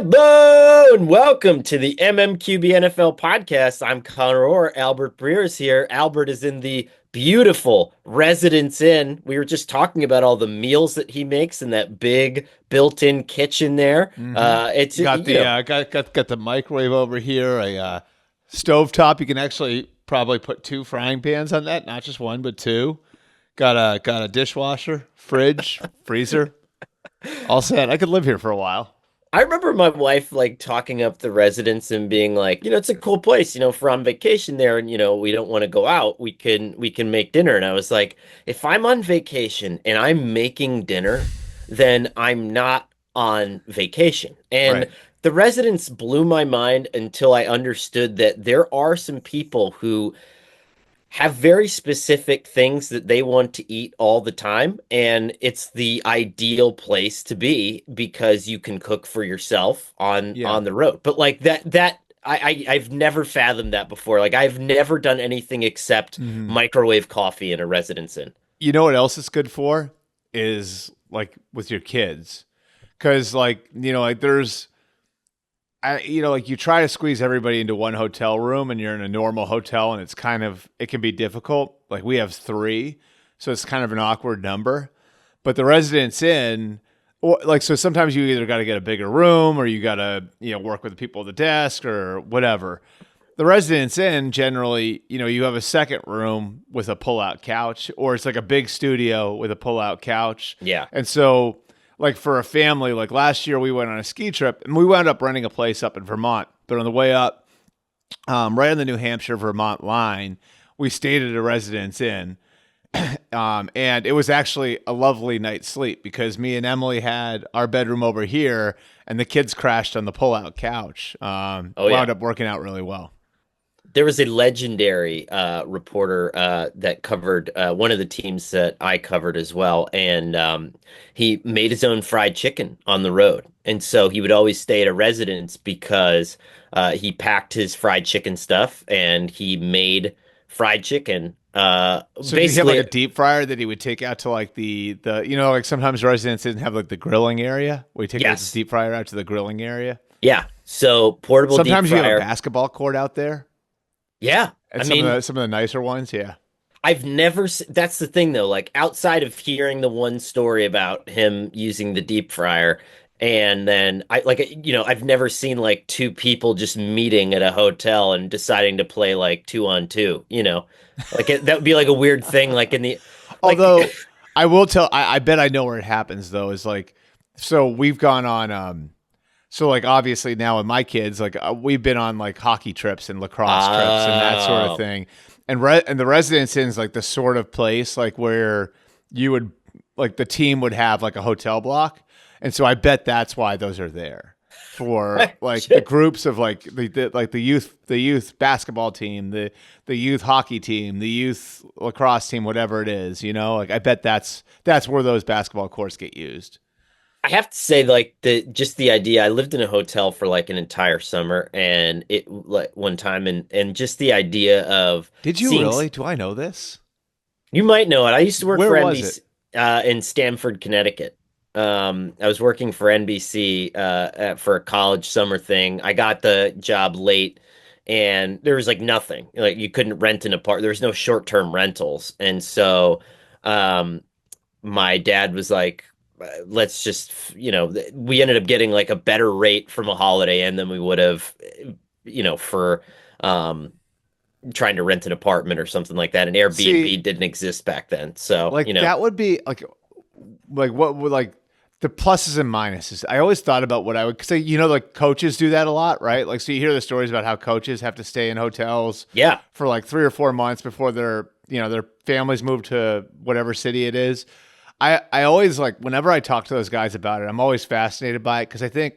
Hello and welcome to the MMQB NFL podcast. I'm Conor Orr. Albert Breer is here. Albert is in the beautiful Residence Inn. We were just talking about all the meals that he makes in that big built-in kitchen there. It's Got you the know got the microwave over here, a stove top. You can actually probably put two frying pans on that, not just one, but two. Got a dishwasher, fridge, freezer, all set. I could live here for a while. I remember my wife like talking up the residence and being like, it's a cool place, if we're on vacation there and we don't want to go out, we can make dinner. And I was like, if I'm on vacation and I'm making dinner, then I'm not on vacation. And Right. the residence blew my mind until I understood that there are some people who have very specific things that they want to eat all the time, and it's the ideal place to be because you can cook for yourself on Yeah. on the road. But like I've never fathomed that before. Like I've never done anything except hmm microwave coffee in a residence inn. You know what else it's good for is like with your kids, because like there's like you try to squeeze everybody into one hotel room and you're in a normal hotel and it can be difficult. Like we have three, so it's kind of an awkward number. But the Residence Inn, or like, so sometimes you either got to get a bigger room or you got to, work with the people at the desk or whatever. The Residence Inn generally, you have a second room with a pull-out couch, or it's like a big studio with a pull-out couch. Yeah. And so, like for a family, like last year we went on a ski trip and we wound up renting a place up in Vermont. But on the way up, right on the New Hampshire Vermont line, we stayed at a Residence Inn. And it was actually a lovely night's sleep because me and Emily had our bedroom over here and the kids crashed on the pull-out couch. Oh Wound yeah. up working out really well. There was a legendary reporter that covered one of the teams that I covered as well, and he made his own fried chicken on the road, and so he would always stay at a residence because he packed his fried chicken stuff and he made fried chicken. So did he have like Basically, a deep fryer that he would take out to like the like sometimes residents didn't have like the grilling area where you take like the yes, deep fryer out to the grilling area. yeah. So portable deep Sometimes you have a fryer, basketball court out there yeah. I at mean, some of the nicer ones. Yeah. I've never, that's the thing though, like outside of hearing the one story about him using the deep fryer, and then I've never seen like two people just meeting at a hotel and deciding to play like two on two, that would be like a weird thing, like in the, like, Although I will tell, I bet I know where it happens though. Is like, so we've gone on, so like obviously now with my kids, like we've been on like hockey trips and lacrosse trips and that sort of oh, thing. And the Residence Inn is like the sort of place like where you would like the team would have like a hotel block. And so I bet that's why those are there for like the groups of like the youth basketball team, the youth hockey team, the youth lacrosse team, whatever it is, like I bet that's where those basketball courts get used. I have to say, like the idea. I lived in a hotel for like an entire summer, and it like one time, and just the idea of Did you seeing. really? Do I know this? You might know it. I used to work Where for was it? NBC in Stamford, Connecticut. I was working for NBC for a college summer thing. I got the job late, and there was like nothing. Like you couldn't rent an apartment. There was no short-term rentals, and so um, my dad was like, "Let's just," we ended up getting like a better rate from a Holiday Inn than we would have, for um, trying to rent an apartment or something like that. And See, Airbnb didn't exist back then. So, like that would be like what would like the pluses and minuses. I always thought about what I would say, like coaches do that a lot, right? Like so you hear the stories about how coaches have to stay in hotels yeah, for like 3 or 4 months before their families move to whatever city it is. I always like whenever I talk to those guys about it, I'm always fascinated by it because I think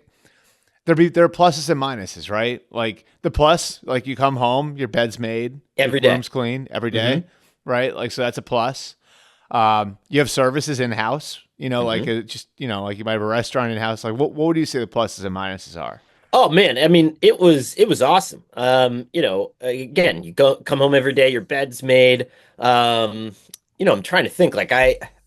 there are pluses and minuses, right? Like the plus, like you come home, your bed's made, your every day. room's clean every Hmm. day, right? Like so that's a plus. You have services in house, like Hmm. like you might have a restaurant in house. Like what would you say the pluses and minuses are? Oh man, I mean, it was awesome. Again, you come home every day, your bed's made. I'm trying to think. Like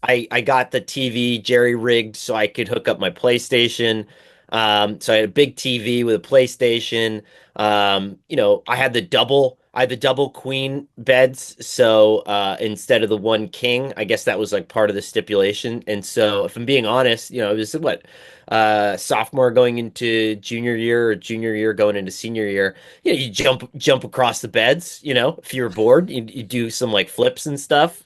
I got the TV jerry rigged so I could hook up my PlayStation. So I had a big TV with a PlayStation. I had the double queen beds. So instead of the one king, I guess that was like part of the stipulation. And so if I'm being honest, it was what, sophomore going into junior year or junior year going into senior year. You jump across the beds, if you were bored, you do some like flips and stuff.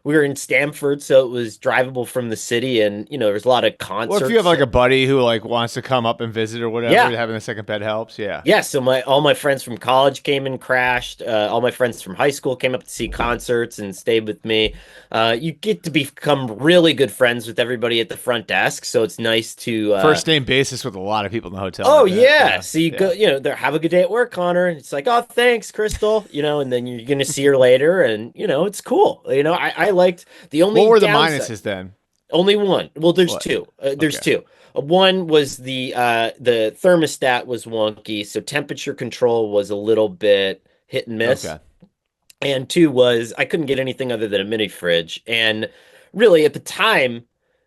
We were in Stamford, so it was drivable from the city, and there was a lot of Well, if you have concerts. like a buddy who like wants to come up and visit or whatever, Yeah, having a second bed helps. Yeah. yeah. So my all my friends from college came and crashed. All my friends from high school came up to see concerts and stayed with me. You get to become really good friends with everybody at the front desk, so it's nice to. First name basis with a lot of people in the hotel. I Oh bet. yeah. Yeah. So you go, Yeah. there, have a good day at work, Connor. It's like, oh, thanks, Crystal. And then you're gonna see her later, and it's cool. I liked the What only were the downside. minuses then? Only one. Well, there's What? two. There's Okay. two. One was the thermostat was wonky, so temperature control was a little bit hit and miss. Okay. And two was I couldn't get anything other than a mini fridge. And really at the time,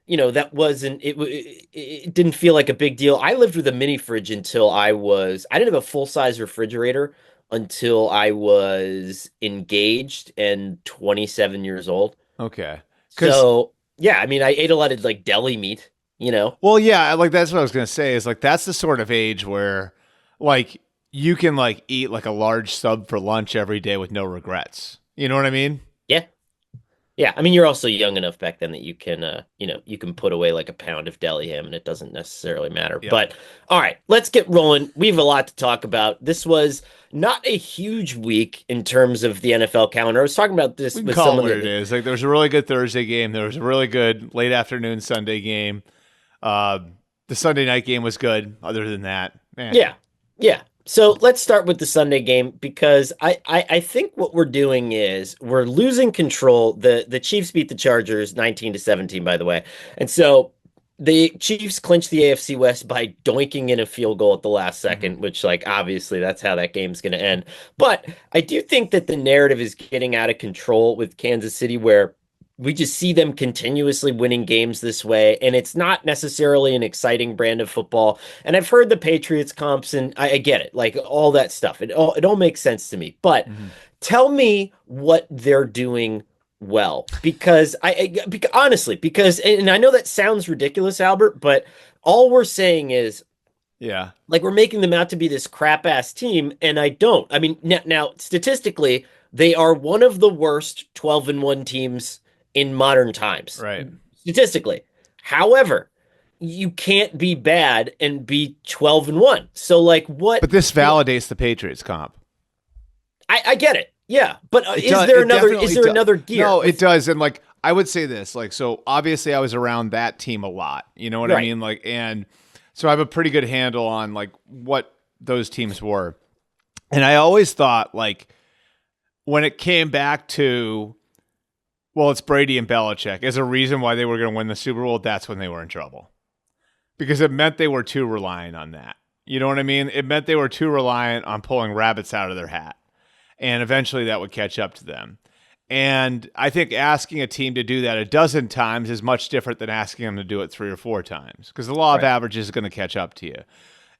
that wasn't it didn't feel like a big deal. I lived with a mini fridge until I didn't have a full-size refrigerator until I was engaged and 27 years old. Okay. Because So, yeah, I mean, I ate a lot of like deli meat, you know? well, yeah, like that's what I was gonna say. Is like that's the sort of age where like you can like eat like a large sub for lunch every day with no regrets. You know what I mean? Yeah. Yeah. I mean, you're also young enough back then that you can put away like a pound of deli ham and it doesn't necessarily matter. Yep. But all right, let's get rolling. We have a lot to talk about. This was not a huge week in terms of the NFL calendar. I was talking about We this can with call it someone what it is. Like there was a really good Thursday game. There was a really good late afternoon Sunday game. Uh, the Sunday night game was good. Other than that, Yeah. Yeah. So let's start with the Sunday game because I think what we're doing is we're losing control. The Chiefs beat the Chargers 19-17, by the way. And so the Chiefs clinched the AFC West by doinking in a field goal at the last Mhm. second, which like obviously that's how that game's going to end. But I do think that the narrative is getting out of control with Kansas City where we just see them continuously winning games this way, and it's not necessarily an exciting brand of football. And I've heard the Patriots comps, and I get it, like all that stuff. It all makes sense to me. But Mhm. tell me what they're doing well, because honestly, because and I know that sounds ridiculous, Albert, but all we're saying is Yeah. like we're making them out to be this crap ass team, and I don't. I mean, now statistically, they are one of the worst 12-1 teams in modern times. Right. Statistically. However, you can't be bad and be 12-1. So like But this validates the Patriots comp. I get it. Yeah, but It is does. there It another definitely does. gear No, it with does. And like, I would say this. Like, so obviously, I was around that team a lot. You know what I right. mean? Like, and so I have a pretty good handle on like what those teams were. And I always thought like when it came back to well, it's Brady and Belichick as a reason why they were going to win the Super Bowl. That's when they were in trouble because it meant they were too reliant on that. You know what I mean? It meant they were too reliant on pulling rabbits out of their hat. And eventually that would catch up to them. And I think asking a team to do that a dozen times is much different than asking them to do it three or four times because the law of Right. averages is going to catch up to you.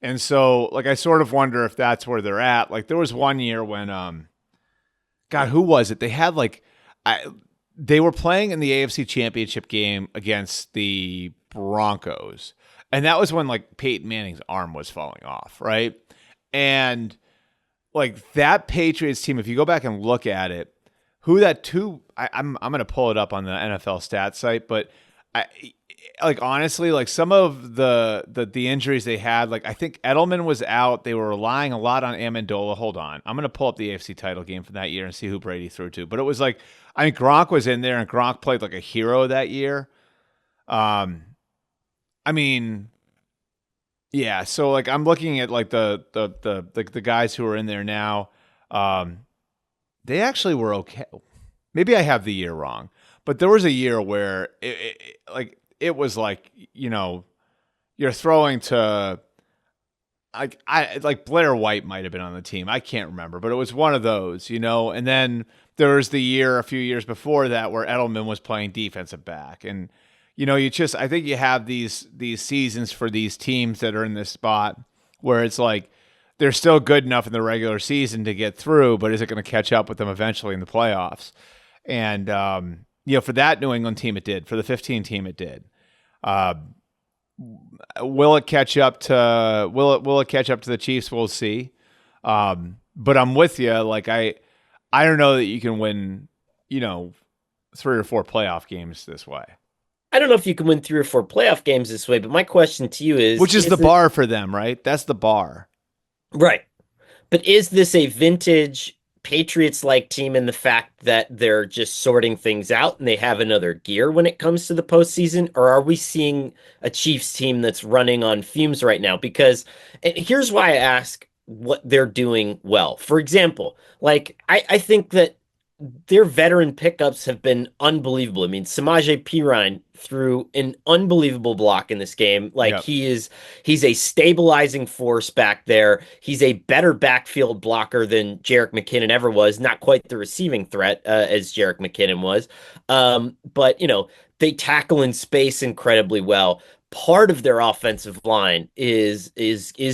And so, like, I sort of wonder if that's where they're at. Like, there was one year when, God, who was it? They had I, they were playing in the AFC Championship game against the Broncos, and that was when like Peyton Manning's arm was falling off, right? And like that Patriots team, if you go back and look at it, who that two, I'm gonna pull it up on the NFL stat site, but I like honestly, like some of the injuries they had, like I think Edelman was out. They were relying a lot on Amendola. Hold on, I'm gonna pull up the AFC title game from that year and see who Brady threw to. But it was like I mean Gronk was in there and Gronk played like a hero that year. Um, I mean, yeah. So like I'm looking at like the guys who are in there now. Um, they actually were okay. Maybe I have the year wrong, but there was a year where it was like you're throwing to like Blair White might have been on the team. I can't remember, but it was one of those, And then there was the year a few years before that where Edelman was playing defensive back, and I think you have these seasons for these teams that are in this spot where it's like they're still good enough in the regular season to get through, but is it going to catch up with them eventually in the playoffs? And for that New England team, it did. For the 15 team, it did. Uh, will it catch up to Will it catch up to the Chiefs? We'll see. But I'm with you. Like I don't know that you can win, 3 or 4 playoff games this way. I don't know if you can win 3 or 4 playoff games this way, but my question to you Which is the bar for them, right? That's the bar. right. But is this a vintage Patriots-like team in the fact that they're just sorting things out and they have another gear when it comes to the postseason? Or are we seeing a Chiefs team that's running on fumes right now? Because and here's why I ask what they're doing well. For example, like I think that their veteran pickups have been unbelievable. I mean, Samaje Perine threw an unbelievable block in this game. Like Yep. he's a stabilizing force back there. He's a better backfield blocker than Jerick McKinnon ever was. Not quite the receiving threat as Jerick McKinnon was. But they tackle in space incredibly well. Part of their offensive line is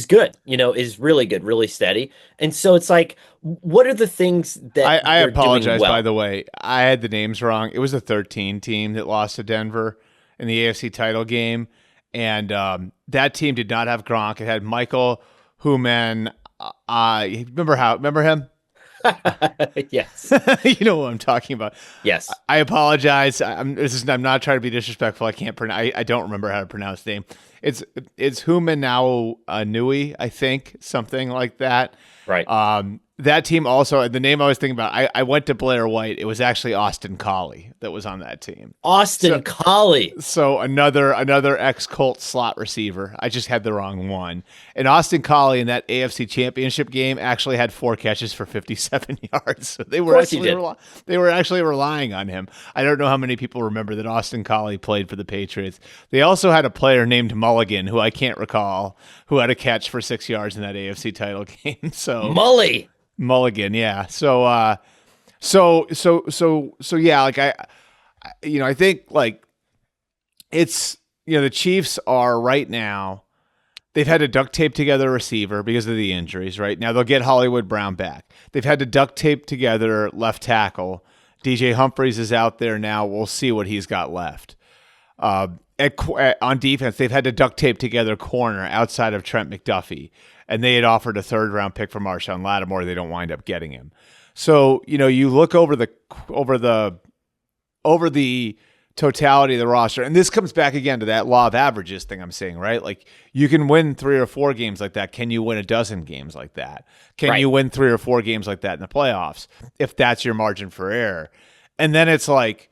good, is really good, really steady. And so it's like, what are the things that I they're doing apologize, by well? the way. I had the names wrong. It was the 13 team that lost to Denver in the AFC title game. And that team did not have Gronk. It had Michael Human. Remember him? Yes. You know what I'm talking about. Yes. I apologize. I'm not trying to be disrespectful. I can't pronounce. I don't remember how to pronounce the name. It's Human Nui, I think, something like that. Right. That team also, the name I was thinking about, I went to Blair White. It was actually Austin Collie that was on that team. Austin Collie. So another ex-Colt slot receiver. I just had the wrong one. And Austin Collie in that AFC Championship game actually had 4 catches for 57 yards. So they Of were course he actually did. they were actually relying on him. I don't know how many people remember that Austin Collie played for the Patriots. They also had a player named Mulligan, who I can't recall, who had a catch for 6 yards in that AFC title game. So Mully. Mulligan, yeah. So yeah, like I think like it's the Chiefs are right now. They've had to duct tape together a receiver because of the injuries. Right now, they'll get Hollywood Brown back. They've had to duct tape together left tackle. DJ Humphries is out there now. We'll see what he's got left. On defense, they've had to duct tape together corner outside of Trent McDuffie, and they had offered a 3rd-round pick for Marshawn Lattimore. They don't wind up getting him. So you look over the totality of the roster, and this comes back again to that law of averages thing I'm saying, right? Like you can win 3 or 4 games like that. Can you win a dozen games like that? Can Right. you win 3 or 4 games like that in the playoffs if that's your margin for error? And then it's like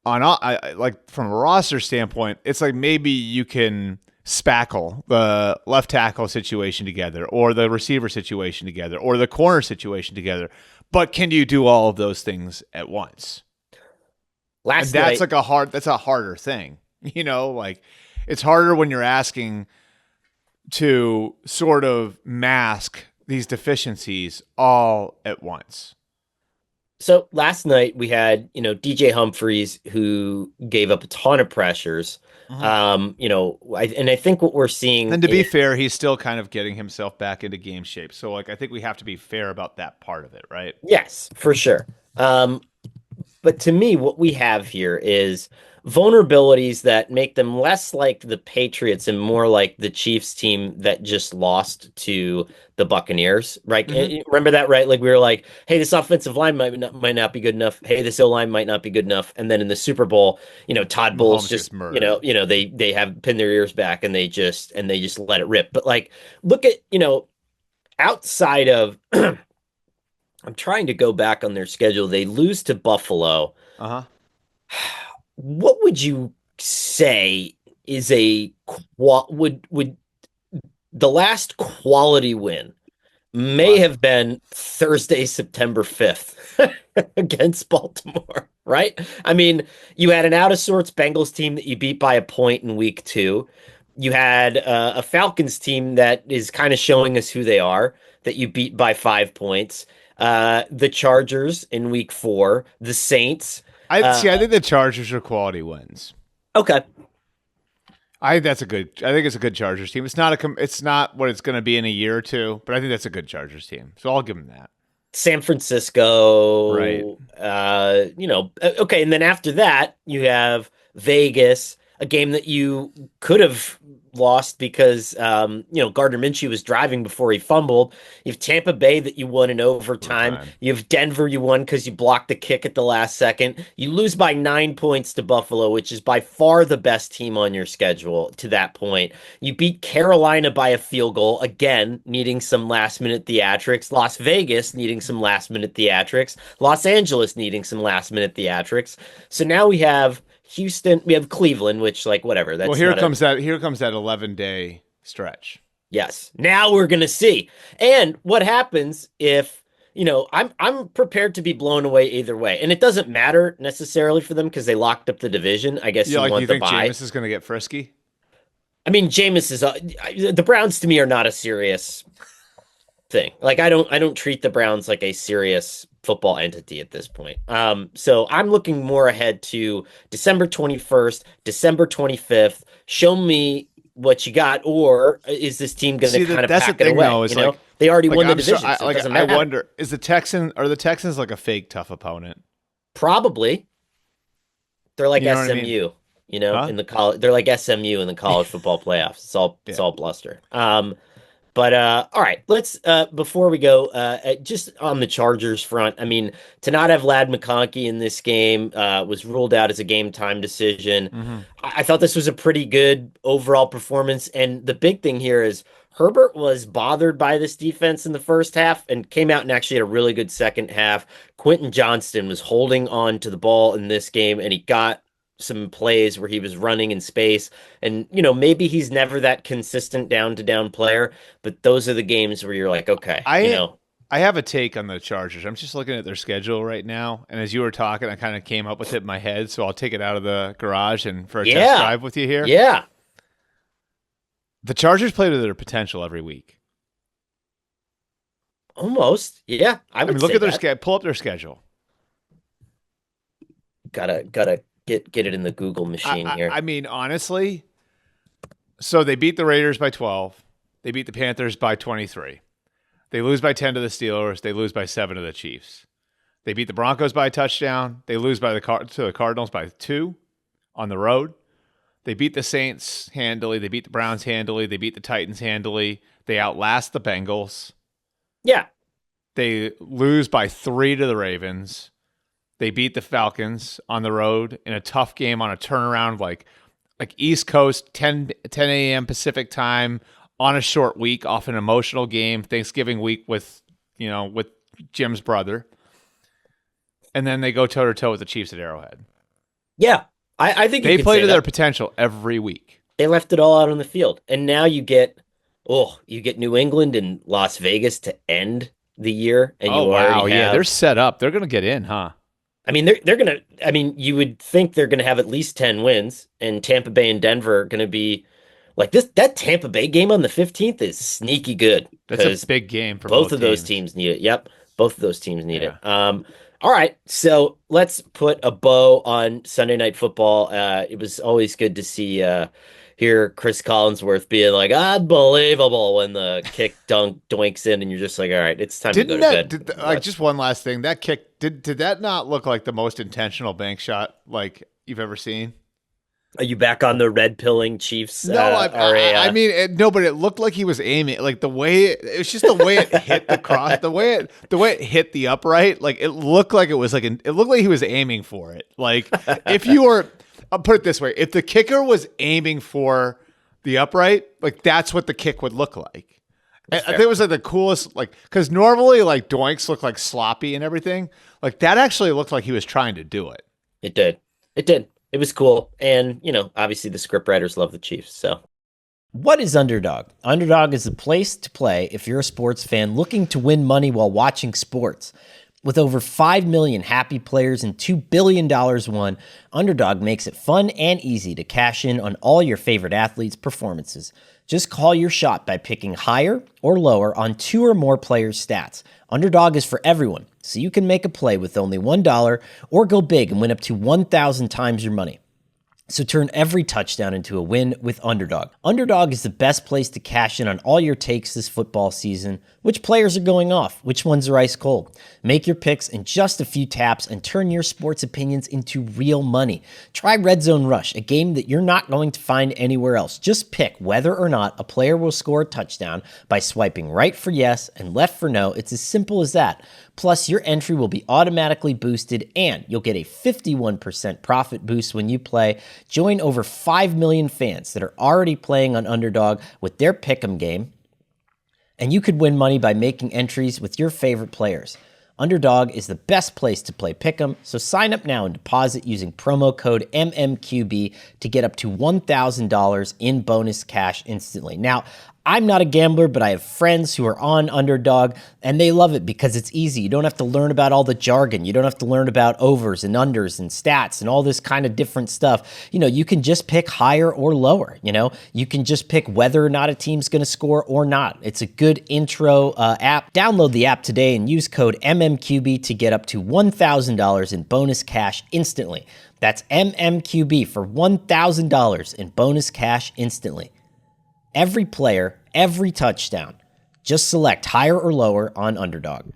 like from a roster standpoint, it's like maybe you can spackle the left tackle situation together or the receiver situation together or the corner situation together. But can you do all of those things at once? And Last that's night, that's a harder thing. Like it's harder when you're asking to sort of mask these deficiencies all at once. so last night we had, DJ Humphries who gave up a ton of pressures. Mhm. I think what we're seeing And to be fair, he's still kind of getting himself back into game shape. So like I think we have to be fair about that part of it, right? yes, for sure. But to me, what we have here is vulnerabilities that make them less like the Patriots and more like the Chiefs team that just lost to the Buccaneers, right? Mm-hmm. Remember that, right? Like we were like, hey, this offensive line might not be good enough. Hey, this O line might not be good enough. And then in the Super Bowl, Todd Bowles Mahomes just, gets murdered. they have pinned their ears back and they just let it rip. But like, look at, outside of I'm trying to go back on their schedule. They lose to Buffalo. Uh-huh. What would you say is would the last quality win may What? have been Thursday, September 5th against Baltimore, right? I mean, you had an out of sorts Bengals team that you beat by a point in week 2. You had a Falcons team that is kind of showing us who they are, that you beat by 5 points. The Chargers in week 4, the Saints. I Uh, see. I think the Chargers are quality wins. okay. I think it's a good Chargers team. It's not what it's going to be in a year or two, but I think that's a good Chargers team. So I'll give them that. San Right. Francisco, okay. And then after that, you have Vegas, a game that you could have lost because, Gardner Minshew was driving before he fumbled. You have Tampa Bay that you won in overtime. Overtime. You have Denver you won because you blocked the kick at the last second. You lose by 9 points to Buffalo, which is by far the best team on your schedule to that point. You beat Carolina by a field goal, again, needing some last minute theatrics. Las Vegas needing some last minute theatrics. Los Angeles needing some last minute theatrics. So now we have Houston, we have Cleveland, which, like, whatever. Well, That's not a here comes that 11-day stretch. yes. Now we're gonna see. And what happens if, I'm prepared to be blown away either way. And it doesn't matter necessarily for them because they locked up the division. I guess Yeah, you like want you the think bye. Jameis is going to get frisky? I mean, Jameis is the Browns to me are not a serious thing. Like I don't treat the Browns like a serious football entity at this point. So I'm looking more ahead to December 21st, December 25th. Show me what you got, or is this team going to See, kind of that's the pack it thing, away? though. Is like They already like won the I'm so, division, so it doesn't I matter. wonder, are the Texans like a fake tough opponent? Probably they're like You know what I mean? SMU, Huh? in the college. They're like SMU in the college football playoffs. It's Yeah. all bluster. But all right, let's before we go, just on the Chargers front. I mean, to not have Lad McConkey in this game was ruled out as a game time decision. Hmm. I thought this was a pretty good overall performance, and the big thing here is Herbert was bothered by this defense in the first half and came out and actually had a really good second half. Quentin Johnston was holding on to the ball in this game, and he got some plays where he was running in space. And, maybe he's never that consistent down to down player, but those are the games where you're like, okay, I I have a take on the Chargers. I'm just looking at their schedule right now, and as you were talking, I kind of came up with it in my head. So I'll take it out of the garage and for a test yeah, drive with you here. yeah, The Chargers play to their potential every week. almost. Yeah, I I mean, would look say at their that. pull up their schedule. Gotta get it in the Google machine here. I mean, honestly, so they beat the Raiders by 12. They beat the Panthers by 23. They lose by 10 to the Steelers. They lose by 7 to the Chiefs. They beat the Broncos by a touchdown. They lose by to the Cardinals by 2 on the road. They beat the Saints handily. They beat the Browns handily. They beat the Titans handily. They outlast the Bengals. Yeah, They lose by 3 to the Ravens. They beat the Falcons on the road in a tough game on a turnaround, like East Coast, 10 a.m. Pacific time on a short week off an emotional game, Thanksgiving week with Jim's brother. And then they go toe to toe with the Chiefs at Arrowhead. yeah. I think you They could play say to their that. potential every week. They left it all out on the field. And now you get New England and Las Vegas to end the year, and Oh you already wow, yeah, they're have. set up. They're gonna get in, huh? I mean, they're gonna. I mean, you would think they're gonna have at least 10 wins, and Tampa Bay and Denver are gonna be like this. That Tampa Bay game on the 15th is sneaky good That's a because big game for both both of those teams. teams need it. Yep, both of those teams need Yeah. it. All right, so let's put a bow on Sunday Night Football. It was always good to see hear Chris Collinsworth being like unbelievable when the kick doinks in, and you're just like, all right, it's time to go Didn't to that bed. did, like just one last thing? That kick did that not look like the most intentional bank shot like you've ever seen? Are you back on the red pilling Chiefs? No, I mean no, but it looked like he was aiming. Like it's just the way it hit the cross, the way it hit the upright. Like it looked like it was like it looked like he was aiming for it. Like if you were, I'll put it this way: if the kicker was aiming for the upright, like that's what the kick would look like. I think it was like the coolest, like because normally like doinks look like sloppy and everything. Like that actually looked like he was trying to do it. It did. It did. It was cool. And, obviously the scriptwriters love the Chiefs. So, what is Underdog? Underdog is the place to play if you're a sports fan looking to win money while watching sports. With over 5 million happy players and $2 billion won, Underdog makes it fun and easy to cash in on all your favorite athletes' performances. Just call your shot by picking higher or lower on 2 or more players' stats. Underdog is for everyone, so you can make a play with only $1 or go big and win up to 1,000 times your money. So turn every touchdown into a win with Underdog. Underdog is the best place to cash in on all your takes this football season. Which players are going off? Which ones are ice cold? Make your picks in just a few taps and turn your sports opinions into real money. Try Red Zone Rush, a game that you're not going to find anywhere else. Just pick whether or not a player will score a touchdown by swiping right for yes and left for no. It's as simple as that. Plus, your entry will be automatically boosted and you'll get a 51% profit boost when you play. Join over 5 million fans that are already playing on Underdog with their Pick'em game, and you could win money by making entries with your favorite players. Underdog is the best place to play Pick'em, so sign up now and deposit using promo code MMQB to get up to $1,000 in bonus cash instantly. Now, I'm not a gambler, but I have friends who are on Underdog, and they love it because it's easy. You don't have to learn about all the jargon. You don't have to learn about overs and unders and stats and all this kind of different stuff. You can just pick higher or lower. You can just pick whether or not a team's going to score or not. It's a good intro app. Download the app today and use code MMQB to get up to $1,000 in bonus cash instantly. That's MMQB for $1,000 in bonus cash instantly. Every player, every touchdown. Just select higher or lower on Underdog.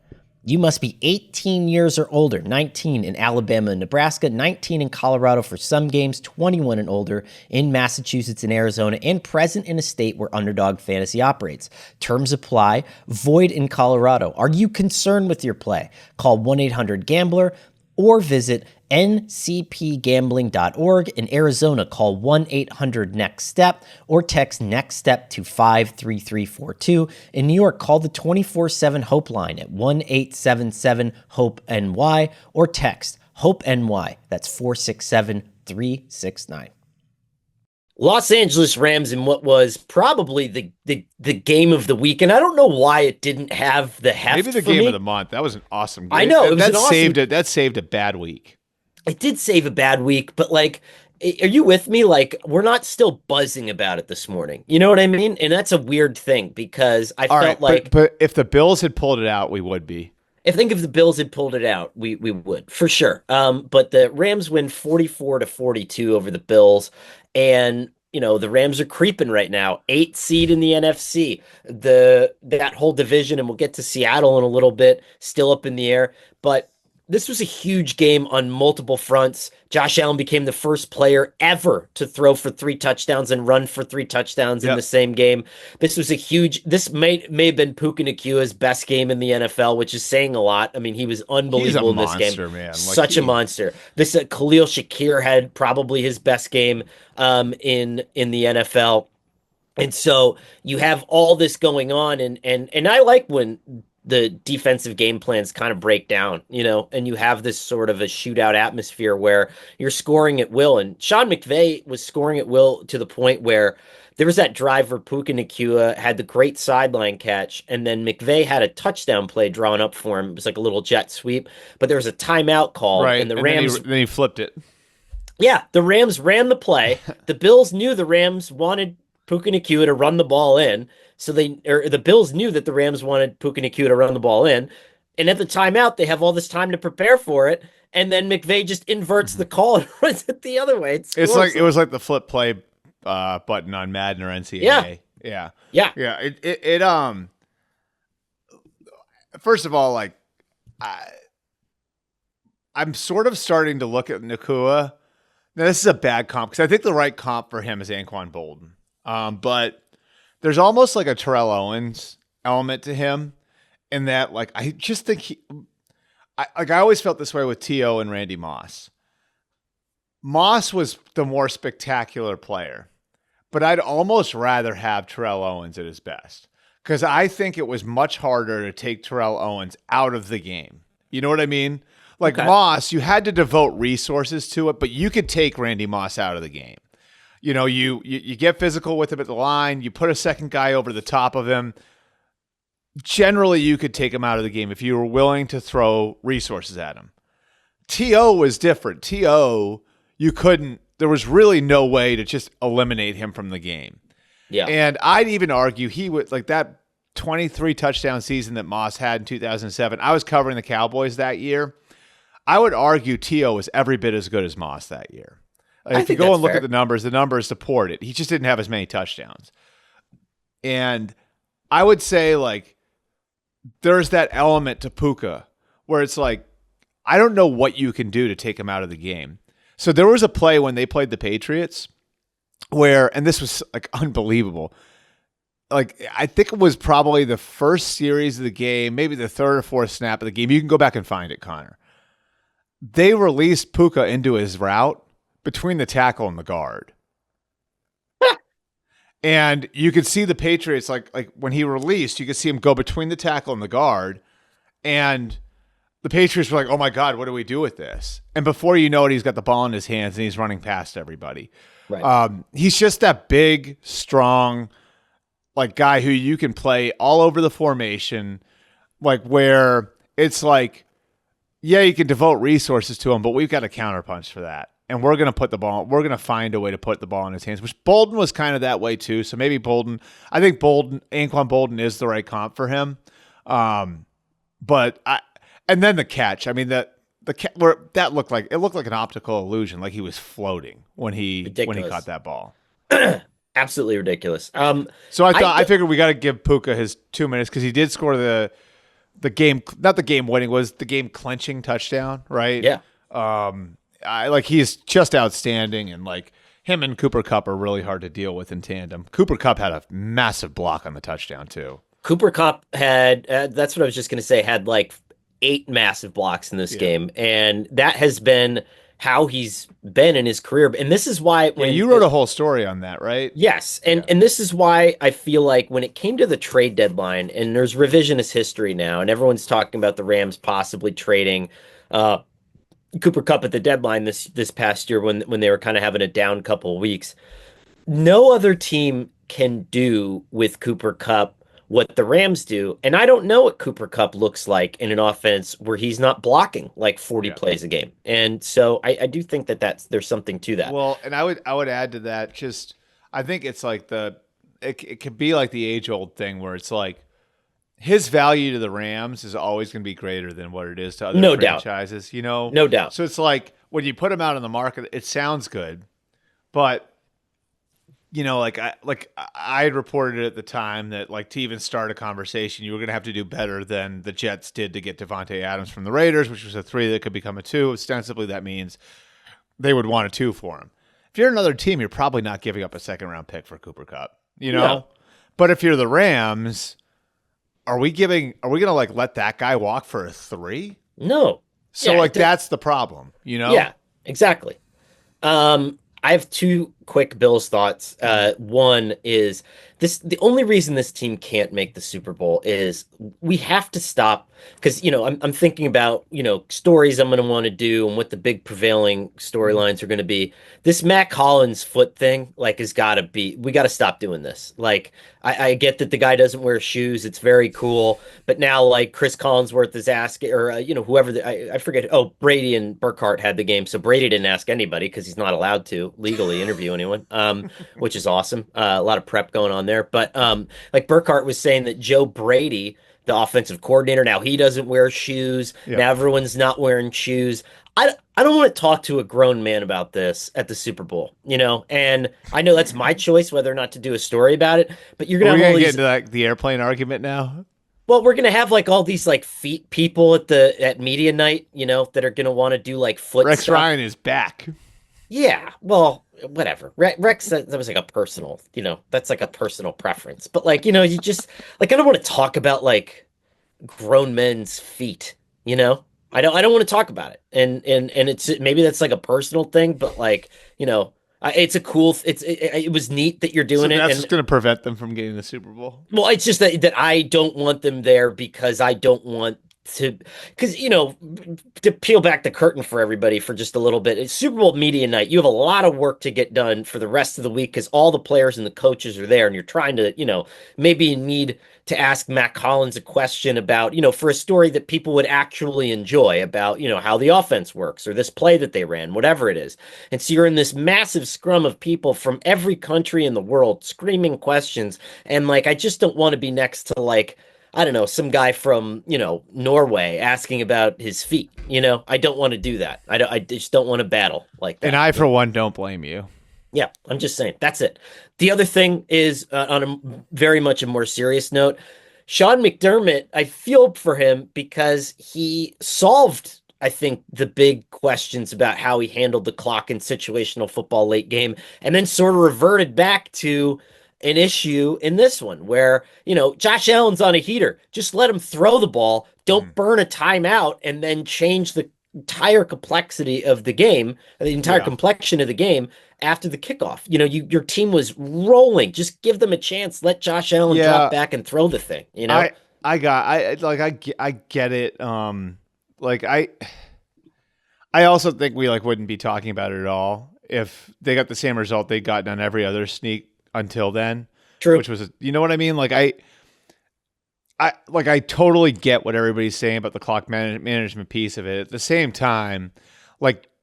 You must be 18 years or older, 19 in Alabama and Nebraska, 19 in Colorado for some games, 21 and older in Massachusetts and Arizona, and present in a state where Underdog Fantasy operates. Terms apply. Void in Colorado. Are you concerned with your play? Call 1-800-GAMBLER or visit ncpgambling.org. In Arizona, call 1-800-NEXT-STEP or text NEXT STEP to 53342. In New York, call the 24/7 Hope line at 1-877-HOPE-NY or text HOPE-NY. That's 467-369. Los Angeles Rams in what was probably the game of the week, and I don't know why it didn't have the heft. Maybe the for game me. of the month. That was an awesome game. I know, it was an awesome. That saved a bad week. It did save a bad week, but are you with me? We're not still buzzing about it this morning. You know what I mean? And that's a weird thing because I felt like, but if the Bills had pulled it out, we would be. I think if the Bills had pulled it out, we would for sure. But the Rams win 44-42 over the Bills, and the Rams are creeping right now, 8th seed in the NFC. That whole division, and we'll get to Seattle in a little bit, still up in the air. But this was a huge game on multiple fronts. Josh Allen became the first player ever to throw for 3 touchdowns and run for 3 touchdowns in the same game. This may have been Puka Nacua's best game in the NFL, which is saying a lot. I mean, he was unbelievable in this game. Man. Such a monster. This Khalil Shakir had probably his best game in the NFL. And so you have all this going on, and I like when the defensive game plans kind of break down, and you have this sort of a shootout atmosphere where you're scoring at will. And Sean McVay was scoring at will to the point where there was that drive where Puka Nacua had the great sideline catch, and then McVay had a touchdown play drawn up for him. It was like a little jet sweep, but there was a timeout called, right, and the Rams... Then he flipped it. Yeah, the Rams ran the play. The Bills knew the Rams wanted Puka Nacua to run the ball in, so the Bills knew that the Rams wanted Puka Nacua to run the ball in, and at the timeout, they have all this time to prepare for it, and then McVay just inverts the call and runs it the other way. It was like the flip play button on Madden or NCAA. Yeah. First of all, I'm sort of starting to look at Nacua. Now, this is a bad comp because I think the right comp for him is Anquan Bolden. But there's almost like a Terrell Owens element to him in that, I just think I always felt this way with T.O. and Randy Moss. Moss was the more spectacular player, but I'd almost rather have Terrell Owens at his best because I think it was much harder to take Terrell Owens out of the game. You know what I mean? Okay. Moss, you had to devote resources to it, but you could take Randy Moss out of the game. You get physical with him at the line. You put a second guy over the top of him. Generally, you could take him out of the game if you were willing to throw resources at him. T.O. was different. T.O., you couldn't. There was really no way to just eliminate him from the game. Yeah. And I'd even argue he would, that 23 touchdown season that Moss had in 2007. I was covering the Cowboys that year. I would argue T.O. was every bit as good as Moss that year. I If you think go that's and look at fair. the numbers support it. He just didn't have as many touchdowns. And I would say like there's that element to Puka where it's like I don't know what you can do to take him out of the game. So there was a play when they played the Patriots where, and this was like unbelievable. Like I think it was probably the first series of the game, maybe the third or fourth snap of the game. You can go back and find it, Connor. They released Puka into his route between the tackle and the guard. And you could see the Patriots like when he released, you could see him go between the tackle and the guard. And the Patriots were like, "Oh my God, what do we do with this?" And before you know it, he's got the ball in his hands and he's running past everybody. Right. He's just that big, strong, like guy who you can play all over the formation, like where it's like, yeah, you can devote resources to him, but we've got a counterpunch for that. And we're going to we're going to find a way to put the ball in his hands, which Bolden was kind of that way too. So maybe I think Anquan Bolden is the right comp for him. And then the catch, I mean, where that looked like an optical illusion, like he was floating when he Ridiculous. caught that ball. Absolutely ridiculous. So I figured we got to give Puka his 2 minutes because he did score the game, not the game winning, was the game clinching touchdown, right? Yeah. He's just outstanding, and like him and Cooper Kupp are really hard to deal with in tandem. Cooper Kupp had a massive block on the touchdown too. Cooper Kupp had, that's what I was just going to say, had like 8 massive blocks in this game. And that has been how he's been in his career. And this is why when you wrote a whole story on that, right? Yes. And this is why I feel like when it came to the trade deadline, and there's revisionist history now, and everyone's talking about the Rams possibly trading Cooper Kupp at the deadline this past year when they were kind of having a down couple of weeks. No other team can do with Cooper Kupp what the Rams do. And I don't know what Cooper Kupp looks like in an offense where he's not blocking like 40 plays a game. And so I do think there's something to that. Well, and I would add to that, just I think it's like it could be like the age-old thing where it's like his value to the Rams is always going to be greater than what it is to other franchises, you know? No doubt. So it's like when you put him out on the market, it sounds good, but you know, I had reported at the time that like to even start a conversation, you were going to have to do better than the Jets did to get Devontae Adams from the Raiders, which was a 3 that could become a 2. Ostensibly, that means they would want a 2 for him. If you're another team, you're probably not giving up a second-round pick for Cooper Kupp, you know? No. But if you're the Rams, are we going to like let that guy walk for a 3? No. So that's the problem, you know? Yeah, exactly. I have 2 quick Bills thoughts. One is the only reason this team can't make the Super Bowl is we have to stop because I'm thinking about stories I'm going to want to do and what the big prevailing storylines are going to be. This Matt Collins foot thing has got to be, we got to stop doing this. Like I get that the guy doesn't wear shoes, it's very cool, but now like Chris Collinsworth is asking, or whoever I forget. Oh, Brady and Burkhardt had the game, so Brady didn't ask anybody because he's not allowed to legally interview anyone, which is awesome. A lot of prep going on there, but like Burkhardt was saying that Joe Brady, the offensive coordinator, now he doesn't wear shoes. Yeah. Now everyone's not wearing shoes. I don't want to talk to a grown man about this at the Super Bowl, and I know that's my choice whether or not to do a story about it, but you're going to get into like the airplane argument now. Well, we're gonna have like all these like feet people at media night, that are gonna want to do like foot Rex stuff. Ryan is back. Yeah, well, whatever. Rex, that was like a personal, that's like a personal preference. But like, you just like I don't want to talk about like grown men's feet, I don't want to talk about it. And it's maybe that's like a personal thing, but like, it's a cool. It was neat that you're doing it. That's just going to prevent them from getting the Super Bowl. Well, it's just that I don't want them there because I don't want to, because to peel back the curtain for everybody for just a little bit. It's Super Bowl media night. You have a lot of work to get done for the rest of the week because all the players and the coaches are there, and you're trying to, maybe you need to ask Matt Collins a question about, for a story that people would actually enjoy about, how the offense works or this play that they ran, whatever it is. And so you're in this massive scrum of people from every country in the world screaming questions. And like, I just don't want to be next to like, I don't know, some guy from, Norway asking about his feet. I don't want to do that. I just don't want to battle like And that. I, for one, don't blame you. Yeah, I'm just saying. That's it. The other thing is on a very much a more serious note, Sean McDermott, I feel for him because he solved, I think, the big questions about how he handled the clock in situational football late game, and then sort of reverted back to an issue in this one where, Josh Allen's on a heater. Just let him throw the ball. Don't burn a timeout and then change the entire complexity of the game, the entire Yeah. complexion of the game after the kickoff. Your team was rolling. Just give them a chance. Let Josh Allen drop Yeah. back and throw the thing. I get it. Like I also think we wouldn't be talking about it at all if they got the same result they'd gotten on every other sneak until then. True. Which was, you know what I mean? I totally get what everybody's saying about the clock management piece of it. At the same time,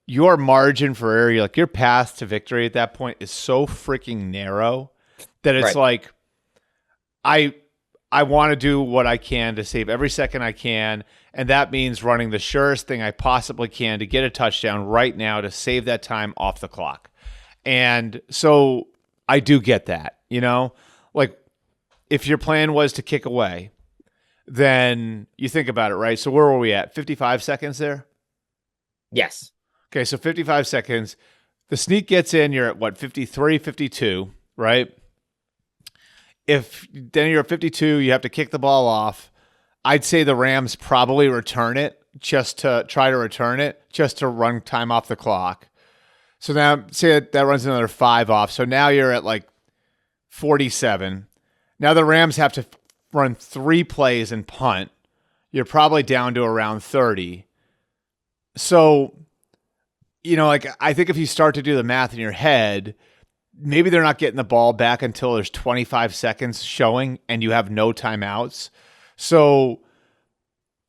your margin for error, your path to victory at that point is so freaking narrow that it's Right. I want to do what I can to save every second I can, and that means running the surest thing I possibly can to get a touchdown right now to save that time off the clock. And so I do get that, if your plan was to kick away, then you think about it, right? So where were we at? 55 seconds there? Yes. Okay, so 55 seconds. The sneak gets in, you're at what, 53, 52, right? If then you're at 52, you have to kick the ball off. I'd say the Rams probably return it just to try to return it, just to run time off the clock. So now say that runs another 5 off. So now you're at 47. Now the Rams have to run 3 plays and punt. You're probably down to around 30. So, I think if you start to do the math in your head, maybe they're not getting the ball back until there's 25 seconds showing and you have no timeouts. So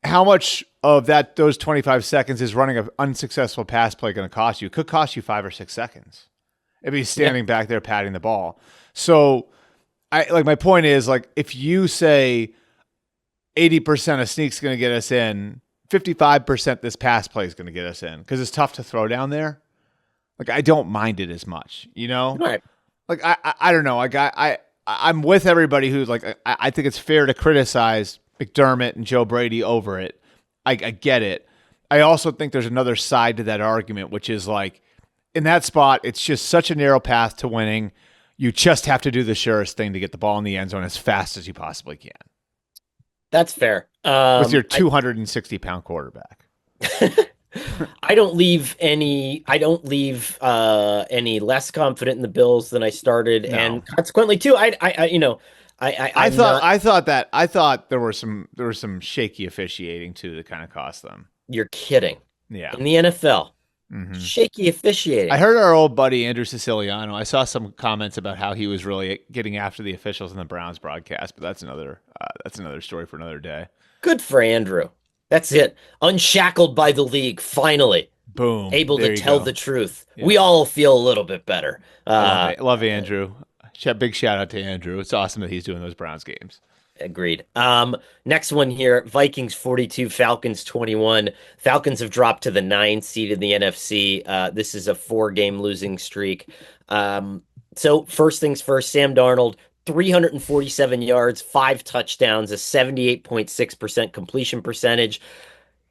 how much of those 25 seconds is running an unsuccessful pass play going to cost you? It could cost you 5 or 6 seconds if he's standing back there patting the ball. So my point is, if you say 80% of sneaks going to get us in, 55% this pass play is going to get us in because it's tough to throw down there. I don't mind it as much, Right. I don't know. I'm with everybody who's I think it's fair to criticize McDermott and Joe Brady over it. I get it. I also think there's another side to that argument, which is in that spot, it's just such a narrow path to winning. You just have to do the surest thing to get the ball in the end zone as fast as you possibly can. That's fair. With your 260-pound quarterback. I don't leave any less confident in the Bills than I started, No. and consequently too, I thought there was some shaky officiating too that kind of cost them. You're kidding. Yeah. In the NFL, Mm-hmm. shaky officiating. I heard our old buddy Andrew Siciliano. I saw some comments about how he was really getting after the officials in the Browns broadcast, but that's another story for another day. Good for Andrew. That's it. Unshackled by the league, finally. Boom. Able There to you tell go. the truth. Yeah. We all feel a little bit better. Love Andrew. Big shout out to Andrew. It's awesome that he's doing those Browns games. Agreed. Next one here, Vikings 42, Falcons 21. Falcons have dropped to the 9 seed in the NFC. This is a 4-game losing streak. So first things first, Sam Darnold, 347 yards, 5 touchdowns, a 78.6% completion percentage.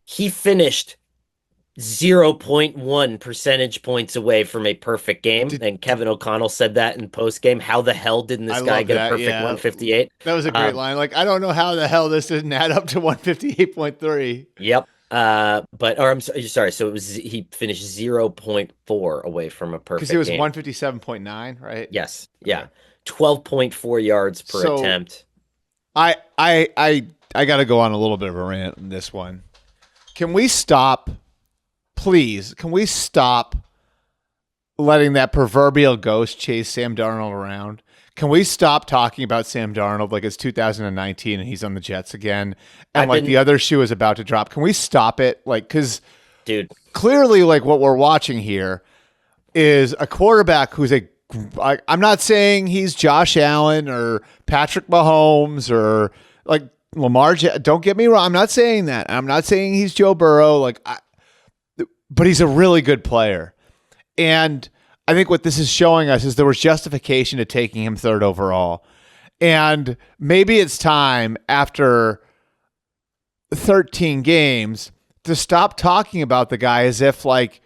He finished 0.1 percentage points away from a perfect game. And Kevin O'Connell said that in post game. How the hell didn't this guy get a perfect 158? That was a great line. I don't know how the hell this didn't add up to 158.3. Yep. I'm sorry. So he finished 0.4 away from a perfect Because he was game. 157.9, right? Yes. Yeah. 12.4 yards per attempt. I got to go on a little bit of a rant in this one. Can we stop? Please, can we stop letting that proverbial ghost chase Sam Darnold around? Can we stop talking about Sam Darnold like it's 2019 and he's on the Jets again and the other shoe is about to drop? Can we stop it? Because, dude, clearly, what we're watching here is a quarterback who's I'm not saying he's Josh Allen or Patrick Mahomes or Don't get me wrong. I'm not saying that. I'm not saying he's Joe Burrow. But he's a really good player. And I think what this is showing us is there was justification to taking him third overall. And maybe it's time after 13 games to stop talking about the guy as if like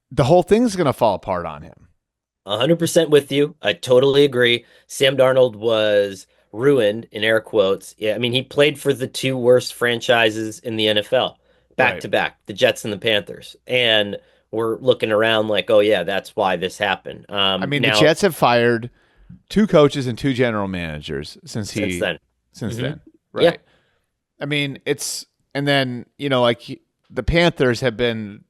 the whole thing's going to fall apart on him. 100% with you. I totally agree. Sam Darnold was ruined in air quotes. Yeah, I mean, he played for the two worst franchises in the NFL back Right. to back, the Jets and the Panthers. And we're looking around like, oh yeah, that's why this happened. I mean, the Now Jets have fired two coaches and two general managers since then. since Hmm. then. Yeah. Right. I mean, and then, like the Panthers have been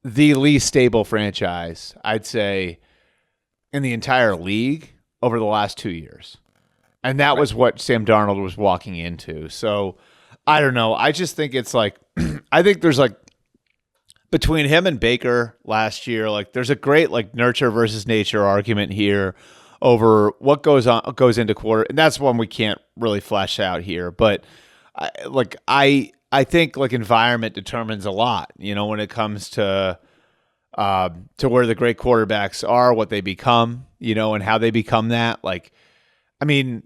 the least stable franchise, I'd say, in the entire league over the last 2 years. And that Right. was what Sam Darnold was walking into. So I don't know. I just think it's like, I think there's like, between him and Baker last year, like there's a great like nurture versus nature argument here over what goes into quarter, and that's one we can't really flesh out here. But I think like environment determines a lot, when it comes to where the great quarterbacks are, what they become, and how they become that. Like, I mean,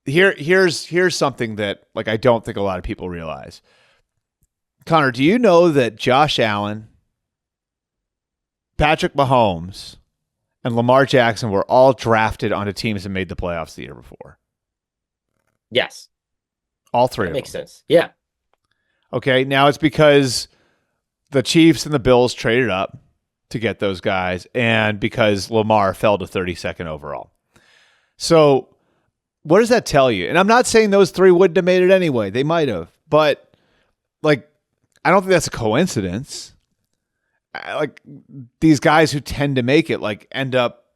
here's something that like I don't think a lot of people realize. Conor, do you know that Josh Allen, Patrick Mahomes, and Lamar Jackson were all drafted onto teams that made the playoffs the year before? Yes. All three That of makes them. sense. Yeah. Okay, now it's because the Chiefs and the Bills traded up to get those guys, and because Lamar fell to 32nd overall. So what does that tell you? And I'm not saying those three wouldn't have made it anyway. They might have. But, like, I don't think that's a coincidence. Like, these guys who tend to make it, like, end up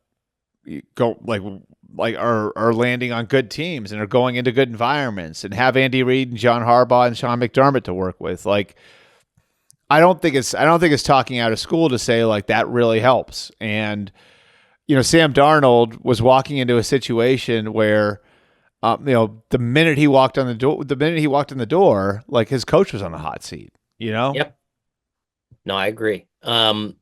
are landing on good teams and are going into good environments and have Andy Reid and John Harbaugh and Sean McDermott to work with. Like, I don't think it's talking out of school to say like that really helps. And Sam Darnold was walking into a situation where the minute he walked in the door, like his coach was on the hot seat. Yep. No, I agree. And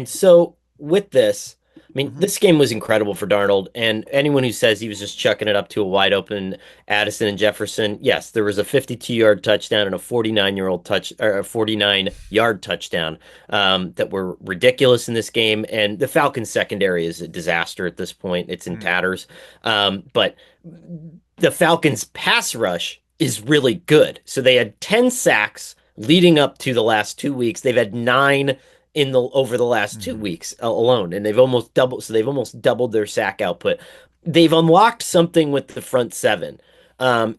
so with this, I mean, this game was incredible for Darnold, and anyone who says he was just chucking it up to a wide open Addison and Jefferson, yes, there was a 52-yard touchdown and a 49-yard touchdown that were ridiculous in this game. And the Falcons secondary is a disaster at this point; it's in tatters. But the Falcons pass rush is really good. So they had 10 sacks leading up to the last 2 weeks. They've had 9 over the last 2 weeks alone, and they've almost doubled their sack output. They've unlocked something with the front seven.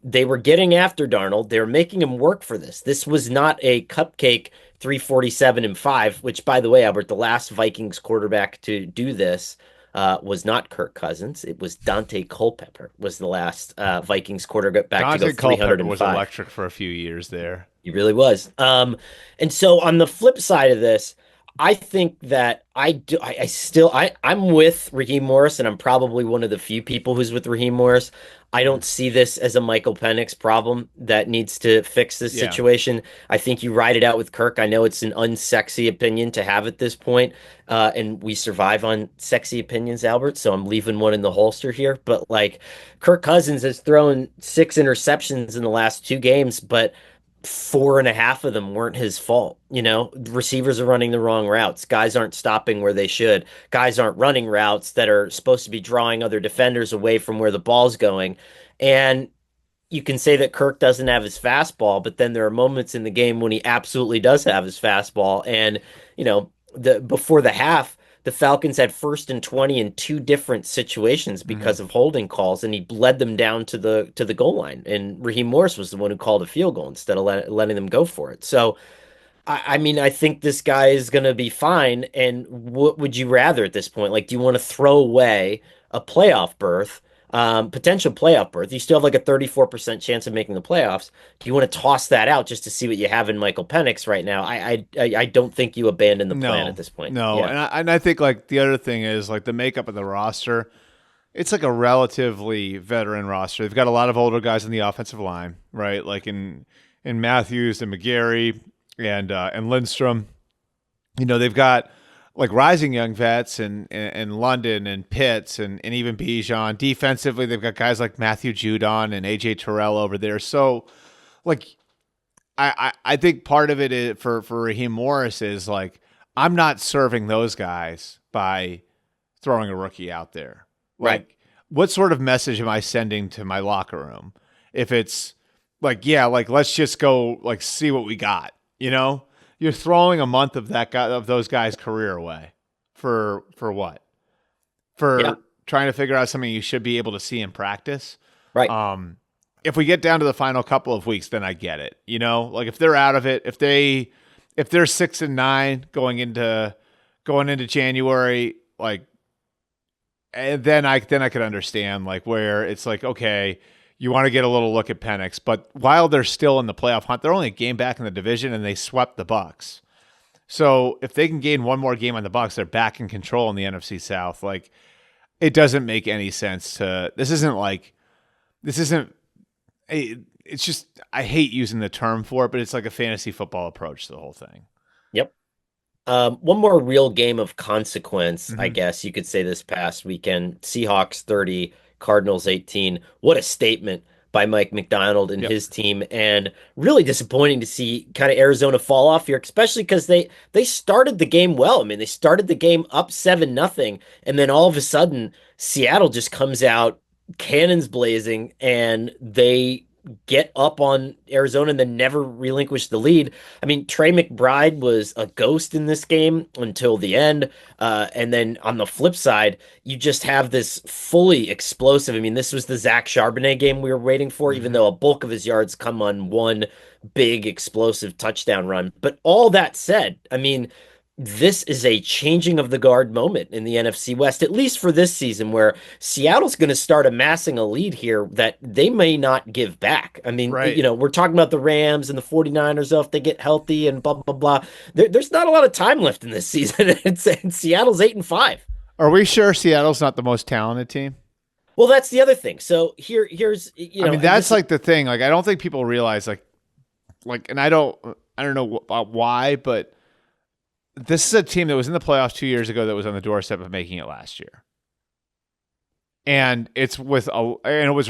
They were getting after Darnold. They were making him work for this. This was not a cupcake 347-5, which, by the way, Albert, the last Vikings quarterback to do this was not Kirk Cousins. It was Dante Culpepper was the last Vikings quarterback to go Dante Culpepper 305. was electric for a few years there. He really was. And so on the flip side of this, I think that I'm with Raheem Morris, and I'm probably one of the few people who's with Raheem Morris. I don't see this as a Michael Penix problem that needs to fix this Yeah. situation. I think you ride it out with Kirk. I know it's an unsexy opinion to have at this point, and we survive on sexy opinions, Albert. So I'm leaving one in the holster here. But like, Kirk Cousins has thrown 6 interceptions in the last 2 games, but 4.5 of them weren't his fault. Receivers are running the wrong routes. Guys aren't stopping where they should. Guys aren't running routes that are supposed to be drawing other defenders away from where the ball's going. And you can say that Kirk doesn't have his fastball, but then there are moments in the game when he absolutely does have his fastball. And, before the half, the Falcons had 1st and 20 in 2 different situations because of holding calls, and he led them down to the goal line. And Raheem Morris was the one who called a field goal instead of letting them go for it. So, I mean, I think this guy is going to be fine. And what would you rather at this point? Like, do you want to throw away a playoff berth, potential playoff berth? You still have like a 34% chance of making the playoffs. Do you want to toss that out just to see what you have in Michael Penix right now? I don't think you abandon the plan at this point. No, Yeah. and I think like the other thing is like the makeup of the roster. it's like a relatively veteran roster. They've got a lot of older guys on the offensive line, right? Like in Matthews and McGarry and Lindstrom. They've got like rising young vets and London and Pitts and even Bijan. Defensively, they've got guys like Matthew Judon and AJ Terrell over there. So like I think part of it is for Raheem Morris is like I'm not serving those guys by throwing a rookie out there. Right. Like, what sort of message am I sending to my locker room? If it's like, yeah, like let's just go like see what we got. You're throwing a month of those guys' career away for what? Yeah. For trying to figure out something you should be able to see in practice. Right. If we get down to the final couple of weeks, then I get it. Like if they're out of it, if they're 6-9 going into January, like, and then I could understand like where it's like, okay, you want to get a little look at Penix, but while they're still in the playoff hunt, they're only a game back in the division and they swept the Bucks. So if they can gain one more game on the Bucks, they're back in control in the NFC South. Like, it doesn't make any sense to. This isn't. It's just, I hate using the term for it, but it's like a fantasy football approach to the whole thing. Yep. One more real game of consequence, I Mhm. guess you could say, this past weekend. Seahawks 30, Cardinals 18. What a statement by Mike McDonald and Yep. his team, and really disappointing to see kind of Arizona fall off here, especially because they started the game well. I mean, they started the game up 7-0, and then all of a sudden Seattle just comes out cannons blazing, and they get up on Arizona and then never relinquish the lead. I mean, Trey McBride was a ghost in this game until the end. And then on the flip side, you just have this fully explosive. I mean, this was the Zach Charbonnet game we were waiting for, even Mhm. though a bulk of his yards come on one big explosive touchdown run. But all that said, I mean, this is a changing of the guard moment in the NFC West, at least for this season, where Seattle's going to start amassing a lead here that they may not give back. I mean, Right. we're talking about the Rams and the 49ers, though, if they get healthy and blah, blah, blah. There's not a lot of time left in this season. And Seattle's 8-5. Are we sure Seattle's not the most talented team? Well, that's the other thing. So here's, I mean, and that's this is like the thing. Like, I don't think people realize and I don't know why, but this is a team that was in the playoffs 2 years ago that was on the doorstep of making it last year. And it was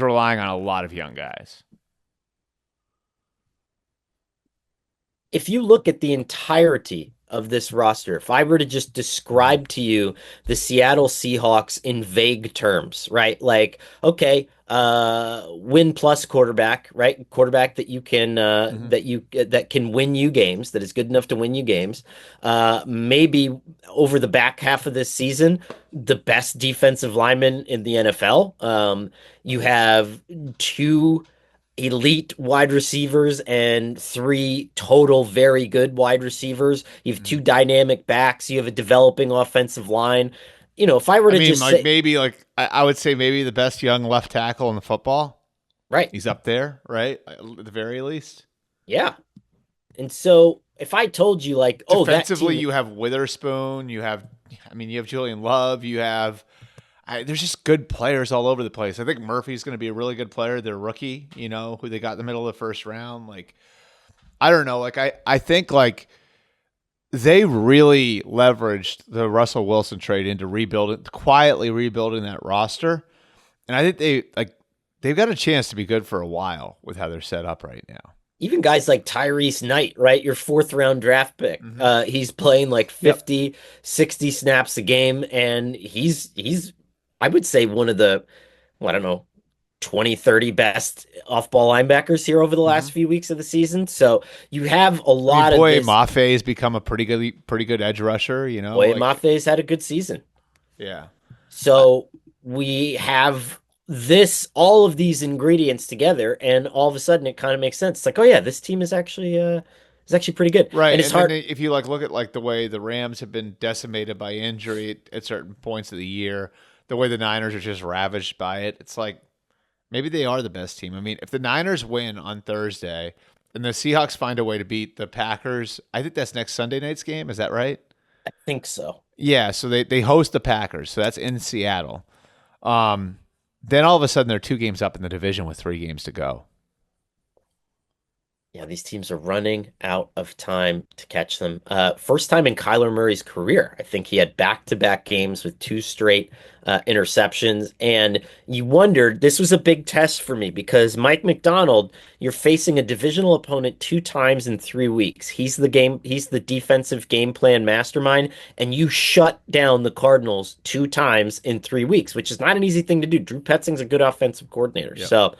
relying on a lot of young guys. if you look at the entirety of this roster, if I were to just describe to you the Seattle Seahawks in vague terms, right? Like, okay, win plus quarterback, right? Quarterback that you can Mhm. that can win you games, that is good enough to win you games. Maybe over the back half of this season, the best defensive lineman in the NFL. You have two elite wide receivers and three total very good wide receivers. You have two Mhm. dynamic backs. You have a developing offensive line. If I were I to mean, just like say, maybe I would say maybe the best young left tackle in the football. right, He's up there, right? At the very least. yeah. And so if I told you like, oh, that Defensively, team, you have Witherspoon. You have Julian Love. There's just good players all over the place. I think Murphy's going to be a really good player. Their rookie, who they got in the middle of the first round. Like, I don't know. Like, I think like they really leveraged the Russell Wilson trade into quietly rebuilding that roster. And I think they've got a chance to be good for a while with how they're set up right now. even guys like Tyrese Knight, right? Your fourth round draft pick. Mm-hmm. He's playing like Yep. 50, 60 snaps a game, and he's I would say one of the, well, I don't know, 20, 30 best off-ball linebackers here over the Mm-hmm. last few weeks of the season. So you have a I mean, lot of boy, this. Maffei's become a pretty good edge rusher. Boy, Like, Maffei's had a good season. yeah. I, So we have all of these ingredients together, and all of a sudden it kind of makes sense. It's like, oh yeah, this team is actually pretty good. Right, And it's and then hard. if you look at the way the Rams have been decimated by injury at certain points of the year, the way the Niners are just ravaged by it, it's like maybe they are the best team. I mean, if the Niners win on Thursday and the Seahawks find a way to beat the Packers, I think that's next Sunday night's game. Is that right? I think so. Yeah, so they host the Packers, so that's in Seattle. Um, then all of a sudden they're 2 games up in the division with 3 games to go. Yeah, these teams are running out of time to catch them. First time in Kyler Murray's career. I think he had back-to-back games with two straight interceptions. And you wondered, this was a big test for me because Mike McDonald, you're facing a divisional opponent 2 times in 3 weeks. He's the defensive game plan mastermind, and you shut down the Cardinals 2 times in 3 weeks, which is not an easy thing to do. Drew Petzing's a good offensive coordinator. Yep. So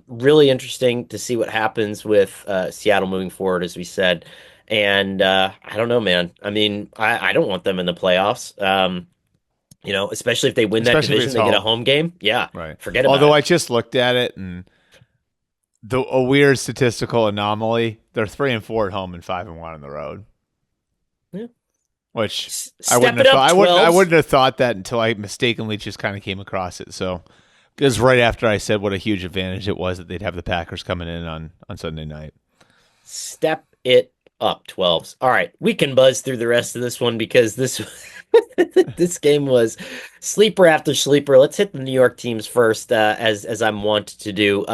really interesting to see what happens with Seattle moving forward, as we said. And I don't know, man. I mean, I don't want them in the playoffs. Especially if they win that Especially if division, it's they get a home. home game. Yeah, Right. forget about Although I it. just looked at it and a weird statistical anomaly. They're 3-4 at home and 5-1 on the road. Yeah. Which I Step wouldn't it have thought. up, I 12s. wouldn't have thought that until I mistakenly just kind of came across it. So because right after I said what a huge advantage it was that they'd have the Packers coming in on Sunday night. Step it up, 12s. All right, we can buzz through the rest of this one because this this game was sleeper after sleeper. Let's hit the New York teams first, as I'm wont to do.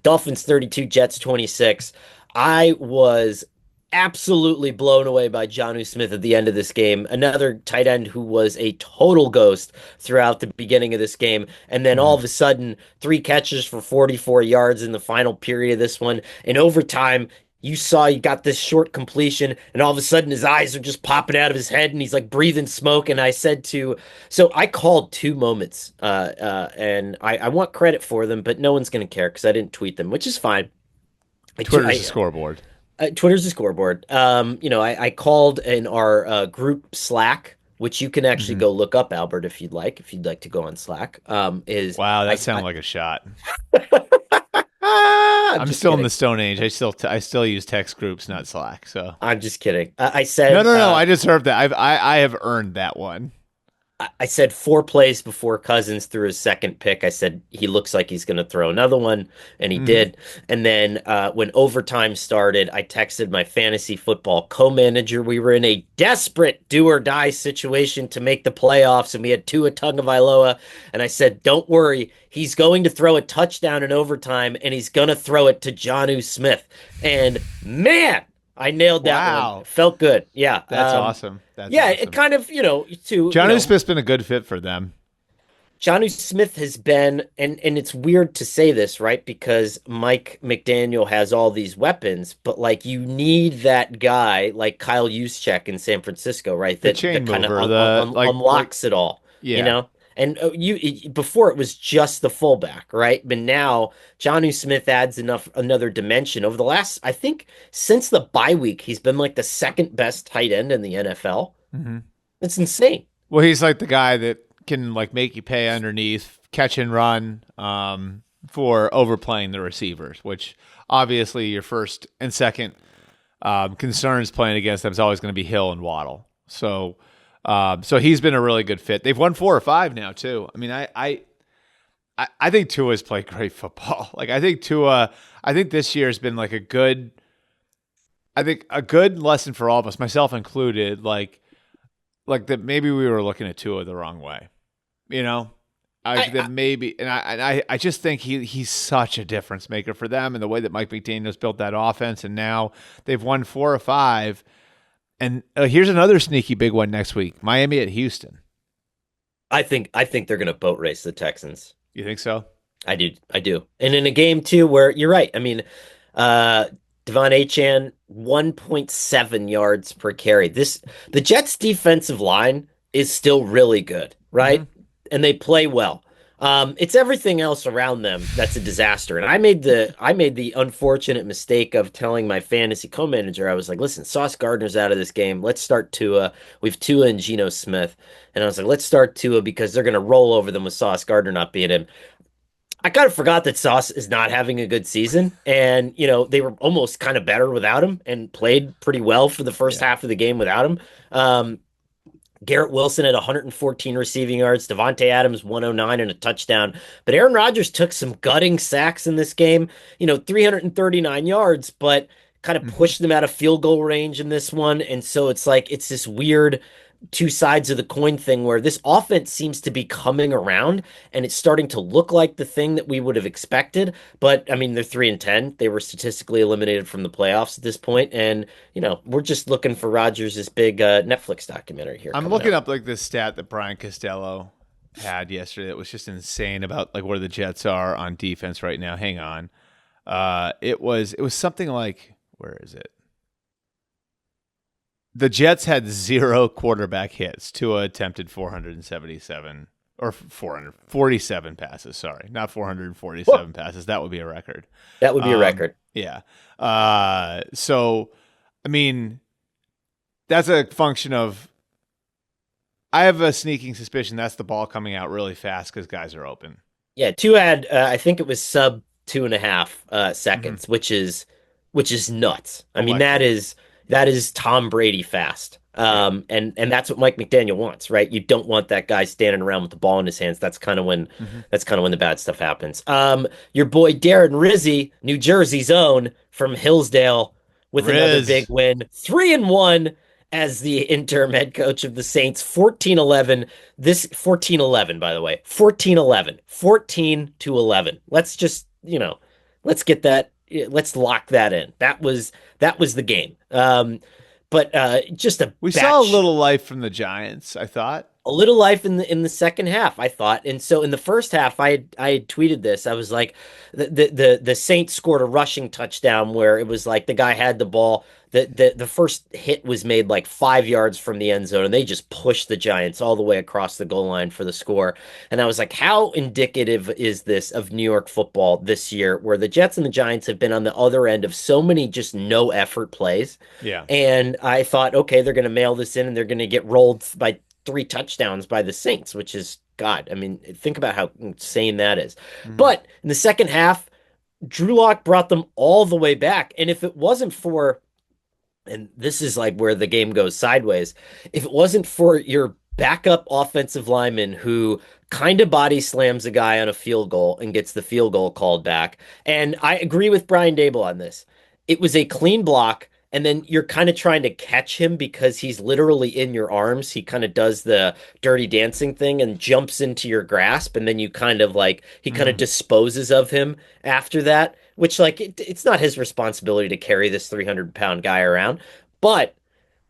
Dolphins 32, Jets 26. I was absolutely blown away by Jonnu Smith at the end of this game. Another tight end who was a total ghost throughout the beginning of this game. And then all Mhm. of a sudden, 3 catches for 44 yards in the final period of this one. In overtime, you saw he got this short completion, and all of a sudden his eyes are just popping out of his head, and he's like breathing smoke. And I said so I called 2 moments, and I want credit for them, but no one's going to care because I didn't tweet them, which is fine. I, Twitter's a I scoreboard. Twitter's a scoreboard. I called in our group Slack, which you can actually Hmm. go look up, Albert, if you'd like to go on Slack. Is Wow, I, that sounded I like a shot. I'm I'm just still in kidding. the Stone Age. I still use text groups, not Slack. So I'm just kidding. I no, said no, no. I deserve that. I have earned that one. I said 4 plays before Cousins threw his second pick. I said he looks like he's going to throw another one, and he Hmm. did. And then when overtime started, I texted my fantasy football co-manager. We were in a desperate do or die situation to make the playoffs, and we had Tua Tagovailoa. And I said, "Don't worry, he's going to throw a touchdown in overtime, and he's going to throw it to Jonnu Smith." And man, I nailed that one. Wow, Felt good. Yeah. that's awesome. That's Yeah, it awesome. kind of, Johnny Smith's been a good fit for them. Jonnu Smith has been, and it's weird to say this, right? Because Mike McDaniel has all these weapons, but like you need that guy like Kyle Juszczyk in San Francisco, right? The That chain kind of mover, the like unlocks it all, you yeah. know? And before it was just the fullback, right? But now Jonnu Smith adds another dimension. Over the last, I think, since the bye week, he's been like the second best tight end in the NFL. Hmm. It's insane. Well, he's like the guy that can like make you pay underneath, catch and run, for overplaying the receivers, which obviously your first and second concerns playing against them is always going to be Hill and Waddle. So he's been a really good fit. They've won 4 or 5 now too. I mean, I think Tua's played great football. Like I think this year has been like I think a good lesson for all of us, myself included. Like that maybe we were looking at Tua the wrong way. You know, I that maybe, and I just think he's such a difference maker for them, and the way that Mike McDaniel's built that offense, and now they've won 4 or 5. And here's another sneaky big one next week: Miami at Houston. I think they're gonna boat race the Texans. You think so? I do. And in a game too where you're right. I mean, uh Devon Achane, 1.7 yards per carry. The Jets defensive line is still really good, Hmm. right? And they play well. It's everything else around them that's a disaster. And I made the unfortunate mistake of telling my fantasy co-manager, I was like, listen, Sauce Gardner's out of this game. Let's start Tua. We've Tua and Geno Smith. And I was like, let's start Tua because they're gonna roll over them with Sauce Gardner not being in. I kind of forgot that Sauce is not having a good season, and they were almost kind of better without him and played pretty well for the first Yeah. half of the game without him. Um, Garrett Wilson had 114 receiving yards, Devontae Adams 109 and a touchdown. But Aaron Rodgers took some gutting sacks in this game, 339 yards, but kind of Hmm. pushed them out of field goal range in this one. And so it's like it's this weird two sides of the coin thing where this offense seems to be coming around and it's starting to look like the thing that we would have expected. But I mean, they're 3-10. They were statistically eliminated from the playoffs at this point, and we're just looking for Rodgers' big Netflix documentary here I'm coming looking out. up like this stat that Brian Costello had yesterday that was just insane about like where the Jets are on defense right now. Hang on. It was something like, where is it? The Jets had 0 quarterback hits. Tua attempted 477 or 447 passes. Sorry, not Whoa. 447 passes. That would be a record. That would be a record. Yeah. So, I mean, that's a function of. I have a sneaking suspicion that's the ball coming out really fast because guys are open. Yeah, two had I think it was sub 2.5 Mm-hmm. seconds, which is nuts. I mean, that Electric. is that is Tom Brady fast. Yeah. And that's what Mike McDaniel wants, right? You don't want that guy standing around with the ball in his hands. Mm-hmm. That's kind of when the bad stuff happens. Your boy Darren Rizzi, New Jersey's own from Hillsdale, with another big Riz. win, 3-1 as the interim head coach of the Saints, 14-11. This 14-11, by the way, 14-11, 14-11. Let's just, let's get that, let's lock that in. That was the game. But just a We saw a batch little life from the Giants, I thought. a little life in the second half, I thought. And so in the first half, I had tweeted this. I was like, the Saints scored a rushing touchdown where it was like the guy had the ball. The first hit was made like 5 yards from the end zone, and they just pushed the Giants all the way across the goal line for the score. And I was like, how indicative is this of New York football this year, where the Jets and the Giants have been on the other end of so many just no effort plays? Yeah. And I thought, okay, they're going to mail this in and they're going to get rolled by 3 touchdowns by the Saints, which is God. I mean, think about how insane that is. Mm-hmm. But in the second half, Drew Lock brought them all the way back. And if it wasn't for, and this is like where the game goes sideways, if it wasn't for your backup offensive lineman who kind of body slams a guy on a field goal and gets the field goal called back, and I agree with Brian Dable on this. It was a clean block, and then you're kind of trying to catch him because he's literally in your arms. He kind of does the dirty dancing thing and jumps into your grasp, and then you kind of like he kind of Mm-hmm. disposes of him after that, which like it's not his responsibility to carry this 300-pound guy around, but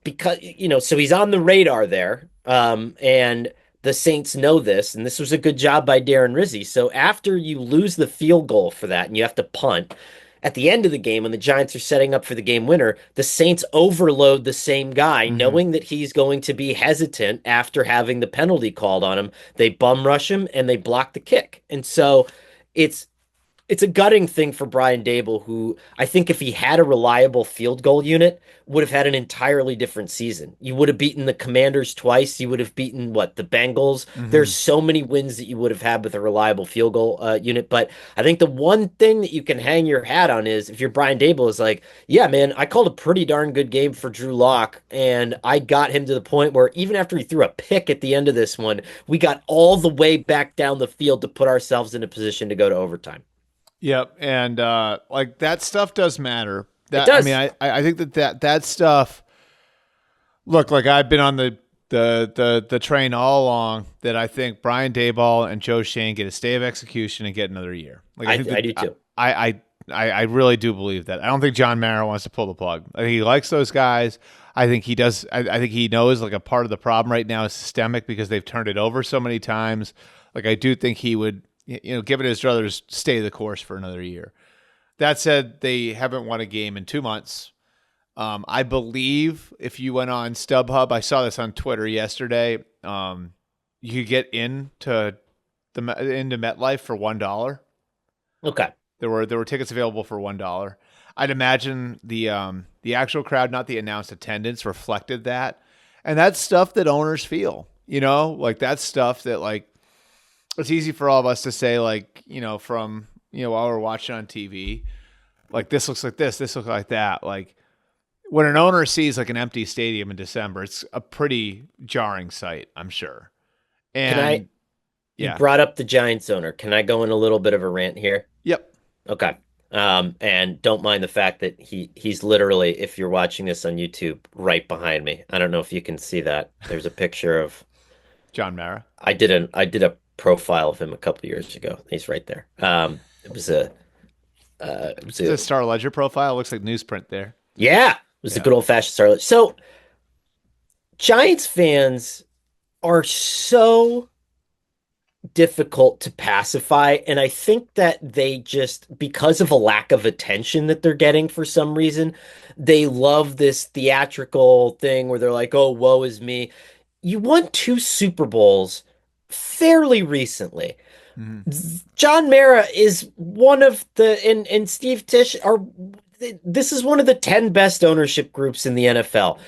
because so he's on the radar there, and the Saints know this, and this was a good job by Darren Rizzi. So after you lose the field goal for that, and you have to punt at the end of the game, when the Giants are setting up for the game winner, the Saints overload the same guy, Mm-hmm. knowing that he's going to be hesitant after having the penalty called on him. They bum rush him and they block the kick, and so it's it's a gutting thing for Brian Dable, who I think if he had a reliable field goal unit, would have had an entirely different season. You would have beaten the Commanders twice. You would have beaten the Bengals. Mm-hmm. There's so many wins that you would have had with a reliable field goal unit. But I think the one thing that you can hang your hat on is if you're Brian Dable is like, yeah, man, I called a pretty darn good game for Drew Lock, and I got him to the point where even after he threw a pick at the end of this one, we got all the way back down the field to put ourselves in a position to go to overtime. Yep, and like that stuff does matter. It That I mean, does. I think that stuff. Look, like I've been on the train all along that I think Brian Dayball and Joe Shane get a stay of execution and get another year. Like I think I that do too. I really do believe that. I don't think John Mara wants to pull the plug. I think he likes those guys. I think he does. I think he knows like a part of the problem right now is systemic because they've turned it over so many times. Like I do think he would, given his druthers, stay the course for another year. That said, they haven't won a game in 2 months. I believe if you went on StubHub, I saw this on Twitter yesterday. You could get into MetLife for $1. Okay. There were tickets available for $1. I'd imagine the actual crowd, not the announced attendance, reflected that, and that's stuff that owners feel. Like that's stuff that like it's easy for all of us to say, like from while we're watching on TV, like this looks like this looks like that. Like when an owner sees like an empty stadium in December, it's a pretty jarring sight, I'm sure. Can I, And you yeah, brought up the Giants owner. Can I go in a little bit of a rant here? yep, Okay. And don't mind the fact that he's literally, if you're watching this on YouTube, right behind me. I don't know if you can see that. There's a picture of John Mara. I did a profile of him a couple of years ago. He's right there. It was It's a a Star Ledger profile. Looks like newsprint there. yeah, it was a Yeah. good old fashioned Starlet. So Giants fans are so difficult to pacify. And I think that they just, because of a lack of attention that they're getting for some reason, they love this theatrical thing where they're like, oh, woe is me. You won two Super Bowls fairly recently. Mhm. John Mara is one of and Steve Tisch are this is one of the 10 best ownership groups in the NFL.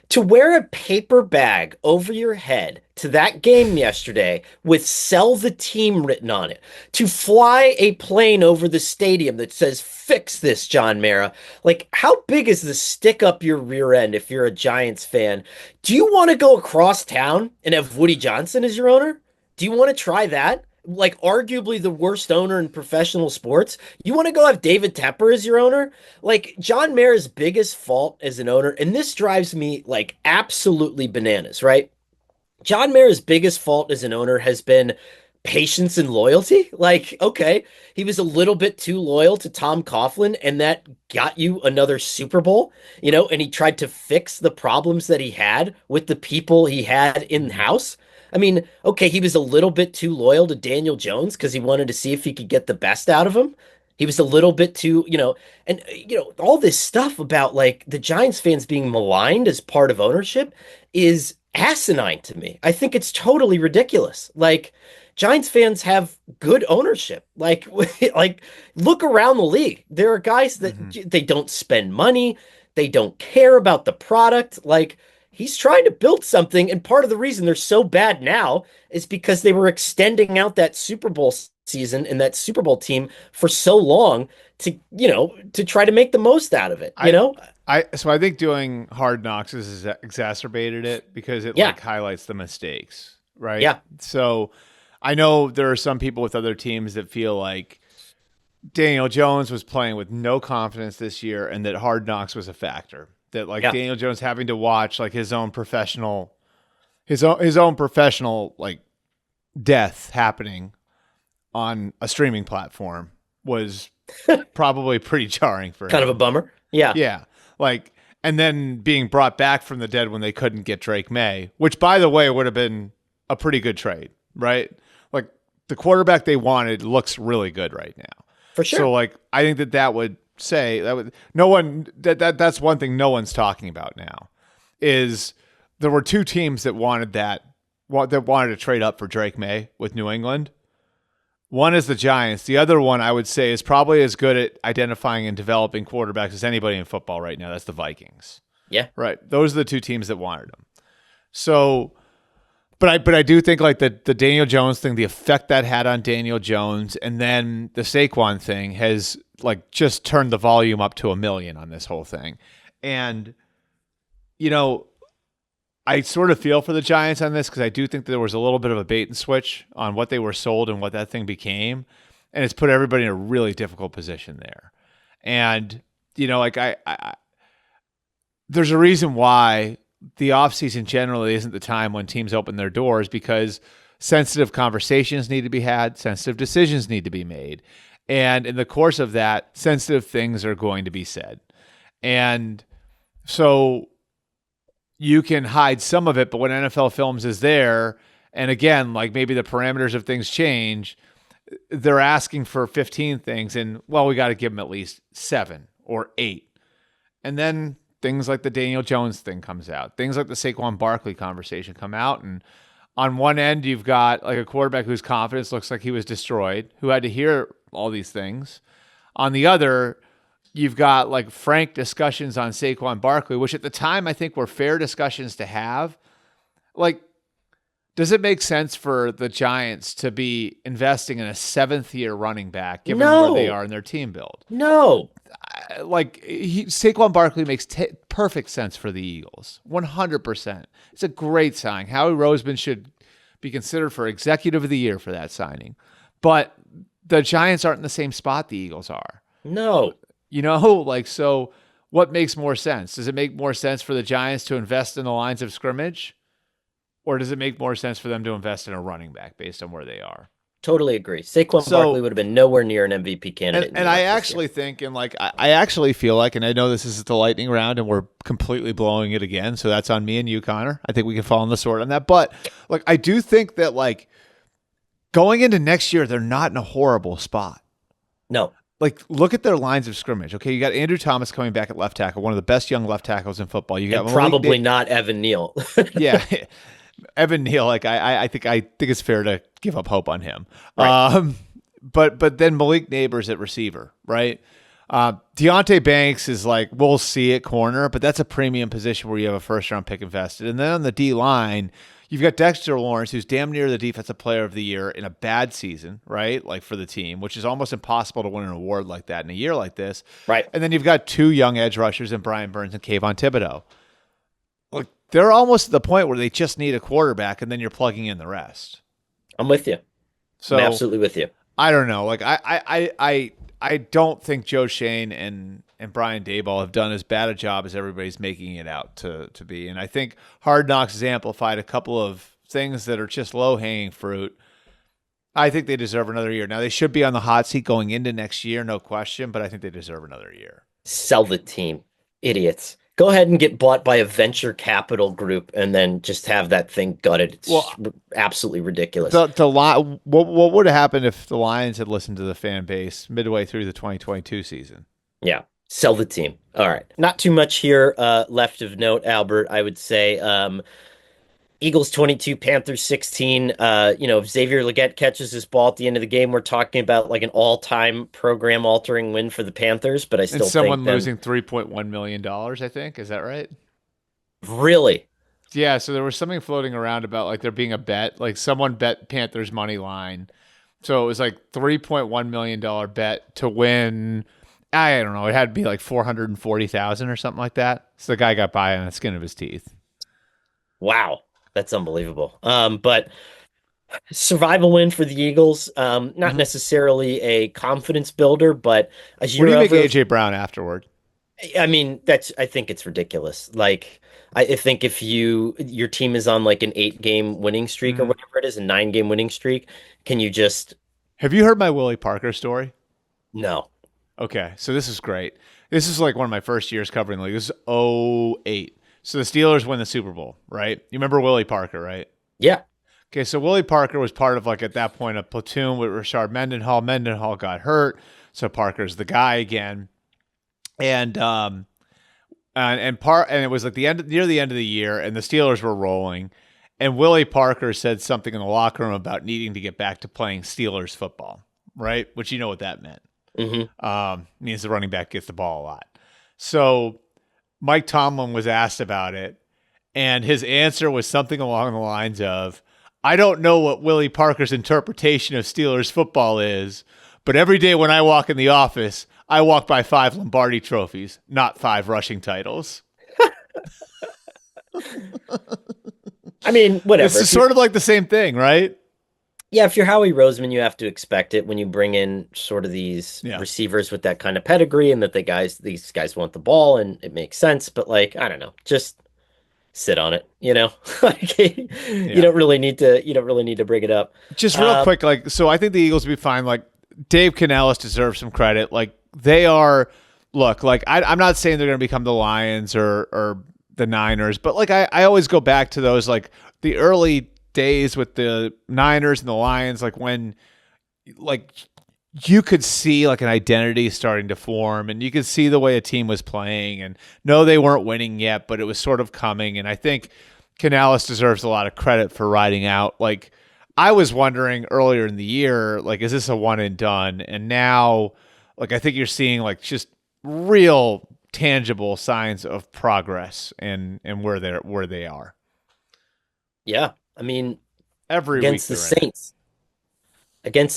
To wear a paper bag over your head to that game yesterday with sell the team written on it, to fly a plane over the stadium that says fix this, John Mara. Like, how big is the stick up your rear end if you're a Giants fan? Do you want to go across town and have Woody Johnson as your owner? Do you want to try that? Like, arguably the worst owner in professional sports. You want to go have David Tepper as your owner? Like, John Mayer's biggest fault as an owner, and this drives me like absolutely bananas, right? John Mayer's biggest fault as an owner has been patience and loyalty. Like, okay, he was a little bit too loyal to Tom Coughlin, and that got you another Super Bowl, and he tried to fix the problems that he had with the people he had in Mhm. house. I mean, okay, he was a little bit too loyal to Daniel Jones because he wanted to see if he could get the best out of him. He was a little bit too, and all this stuff about like the Giants fans being maligned as part of ownership is asinine to me. I think it's totally ridiculous. Like Giants fans have good ownership. Like like look around the league. There are guys that Mhm. they don't spend money, they don't care about the product. Like he's trying to build something, and part of the reason they're so bad now is because they were extending out that Super Bowl season and that Super Bowl team for so long to try to make the most out of it, you I know? so I think doing Hard Knocks has exacerbated it because it Yeah. like highlights the mistakes, right? Yeah. So I know there are some people with other teams that feel like Daniel Jones was playing with no confidence this year and that Hard Knocks was a factor. That like Yeah. Daniel Jones having to watch like his own professional like death happening on a streaming platform was probably pretty jarring for Kind of a him. bummer. Yeah. Yeah. Like, and then being brought back from the dead when they couldn't get Drake May, which by the way would have been a pretty good trade, right? Like the quarterback they wanted looks really good right now. For So sure. like I think that would say that would no one that's one thing no one's talking about now is there were two teams that wanted to trade up for Drake May with New England. One is the Giants. The other one I would say is probably as good at identifying and developing quarterbacks as anybody in football right now. That's the Vikings. Yeah. Right. Those are the two teams that wanted him. So, but I do think like the Daniel Jones thing, the effect that had on Daniel Jones, and then the Saquon thing has like just turned the volume up to 1 million on this whole thing. And you know, I sort of feel for the Giants on this because I do think that there was a little bit of a bait and switch on what they were sold and what that thing became, and it's put everybody in a really difficult position there. And like there's a reason why the offseason generally isn't the time when teams open their doors because sensitive conversations need to be had, sensitive decisions need to be made, and in the course of that, sensitive things are going to be said, and so you can hide some of it, but when NFL Films is there, and again, like maybe the parameters of things change, they're asking for 15 things, and well, we got to give them at least 7 or 8. And then things like the Daniel Jones thing comes out, things like the Saquon Barkley conversation come out, and on one end, you've got like a quarterback whose confidence looks like he was destroyed, who had to hear all these things. On the other, you've got like frank discussions on Saquon Barkley, which at the time I think were fair discussions to have. Like, does it make sense for the Giants to be investing in a 7th-year running back given where they No. are in their team build? No. Like, Saquon Barkley makes perfect sense for the Eagles, 100%. It's a great sign. Howie Roseman should be considered for Executive of the Year for that signing. But the Giants aren't in the same spot the Eagles are. No, You know, like, so what makes more sense? Does it make more sense for the Giants to invest in the lines of scrimmage, or does it make more sense for them to invest in a running back based on where they are? totally agree. Saquon Barkley So, would have been nowhere near an MVP candidate in New and I York this year. actually think, and like, I actually feel like, and I know this is the lightning round and we're completely blowing it again. So that's on me and you, Connor. I think we can fall on the sword on that. But like, I do think that like going into next year, they're not in a horrible spot. No, Like, look at their lines of scrimmage. Okay, you got Andrew Thomas coming back at left tackle, one of the best young left tackles in football. You got and Malik, probably not Evan Neal. yeah, Evan Neal. Like, I think it's fair to give up hope on him. Right. But then Malik Neighbors at receiver, right? Deontay Banks is like, we'll see at corner, but that's a premium position where you have a first round pick invested. And then on the D line, you've got Dexter Lawrence, who's damn near the defensive player of the year in a bad season, right? Like for the team, which is almost impossible to win an award like that in a year like this. Right. And then you've got two young edge rushers in Brian Burns and Kayvon Thibodeau. Like, they're almost at the point where they just need a quarterback, and then you're plugging in the rest. I'm with you. So I'm absolutely with you. I don't know. Like, I don't think Joe Shane and Brian Daboll have done as bad a job as everybody's making it out to be. And I think Hard Knocks has amplified a couple of things that are just low hanging fruit. I think they deserve another year. Now, they should be on the hot seat going into next year, no question, but I think they deserve another year. Sell the team. Idiots. Go ahead and get bought by a venture capital group and then just have that thing gutted. It's Well, absolutely ridiculous. What would have happened if the Lions had listened to the fan base midway through the 2022 season? Yeah. Sell the team. All right. Not too much here left of note, Albert. I would say Eagles 22, Panthers 16. If Xavier Legette catches this ball at the end of the game, we're talking about like an all-time program-altering win for the Panthers, but I And still someone think them losing $3.1 million, I think. Is that right? really. Yeah, so there was something floating around about like there being a bet, like someone bet Panthers money line. So it was like $3.1 million bet to win. I don't know. It had to be like 440,000 or something like that. So the guy got by on the skin of his teeth. Wow. That's unbelievable. But survival win for the Eagles. Not Mhm. necessarily a confidence builder, but as What do year you make of over, AJ Brown afterward? I mean, I think it's ridiculous. Like, I think if your team is on like an 8 game winning streak or Mhm. whatever it is, a 9 game winning streak, can you just Have you heard my Willie Parker story? no? Okay, so this is great. This is like one of my first years covering the league. This is '08. So the Steelers win the Super Bowl, right? You remember Willie Parker, right? Yeah. Okay, so Willie Parker was part of like at that point a platoon with Rashard Mendenhall. Mendenhall got hurt, so Parker's the guy again. And it was like near the end of the year, and the Steelers were rolling. And Willie Parker said something in the locker room about needing to get back to playing Steelers football, right? Which you know what that meant. Hmm. Means the running back gets the ball a lot. So Mike Tomlin was asked about it, and his answer was something along the lines of, I don't know what Willie Parker's interpretation of Steelers football is, but every day when I walk in the office, I walk by 5 Lombardi trophies, not 5 rushing titles. I mean, This whatever. is sort of like the same thing, right? Yeah, if you're Howie Roseman, you have to expect it when you bring in sort of these Yeah. receivers with that kind of pedigree and that these guys want the ball and it makes sense. But like, I don't know, just sit on it, you know? Like, Yeah. you don't really need to bring it up. Just real Um, quick, like, so I think the Eagles will be fine. Like, Dave Canales deserves some credit. Like, they are, look, like, I'm not saying they're going to become the Lions or the Niners, but like, I always go back to those, like, the early days with the Niners and the Lions, like, when, like, you could see like an identity starting to form and you could see the way a team was playing, and no, they weren't winning yet, but it was sort of coming. And I think Canales deserves a lot of credit for riding out. Like, I was wondering earlier in the year, like, is this a one and done? And now, like, I think you're seeing like just real tangible signs of progress and where they are. yeah, I mean, Every week against the they're in it.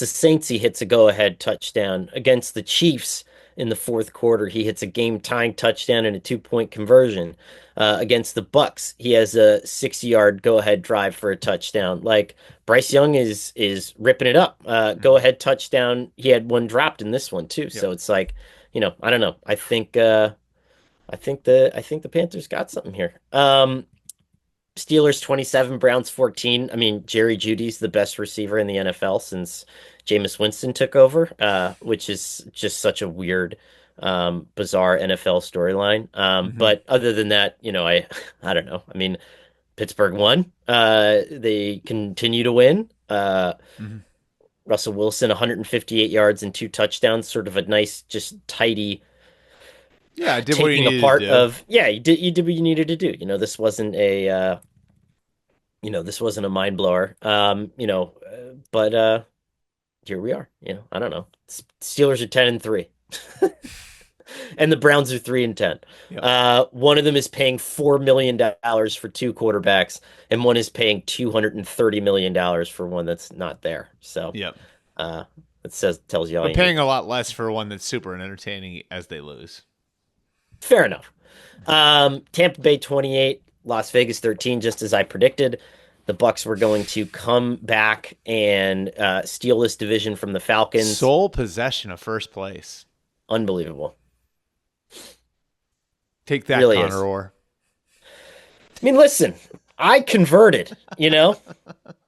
Saints, he hits a go-ahead touchdown. Against the Chiefs, in the fourth quarter. He hits a game-tying touchdown and a two-point conversion. Against the Bucks, he has a 60-yard go-ahead drive for a touchdown. Like Bryce Young is ripping it up. Mhm. Go-ahead touchdown. He had one dropped in this one too. Yep. So it's like, I don't know. I think the Panthers got something here. Steelers 27, Browns 14. I mean, Jerry Jeudy's the best receiver in the NFL since Jameis Winston took over, which is just such a weird, bizarre NFL storyline. Hmm. But other than that, I don't know. I mean, Pittsburgh won. They continue to win. Hmm. Russell Wilson, 158 yards and two touchdowns, sort of a nice, just tidy Yeah, I did what you taking needed apart to do. of, yeah, you did what you needed to do. This wasn't a mind blower. But here we are. I don't know. Steelers are 10-3, and the Browns are 3-10. Yep. One of them is paying $4 million for two quarterbacks, and one is paying $230 million for one that's not there. So, Yep. uh, it tells you all But you need. paying a lot less for one that's super entertaining as they lose. Fair enough. Tampa Bay 28, Las Vegas 13, just as I predicted. The Bucks were going to come back and steal this division from the Falcons. Sole possession of first place. Unbelievable. Take that, Really Conor is. Orr. I mean, listen, I converted,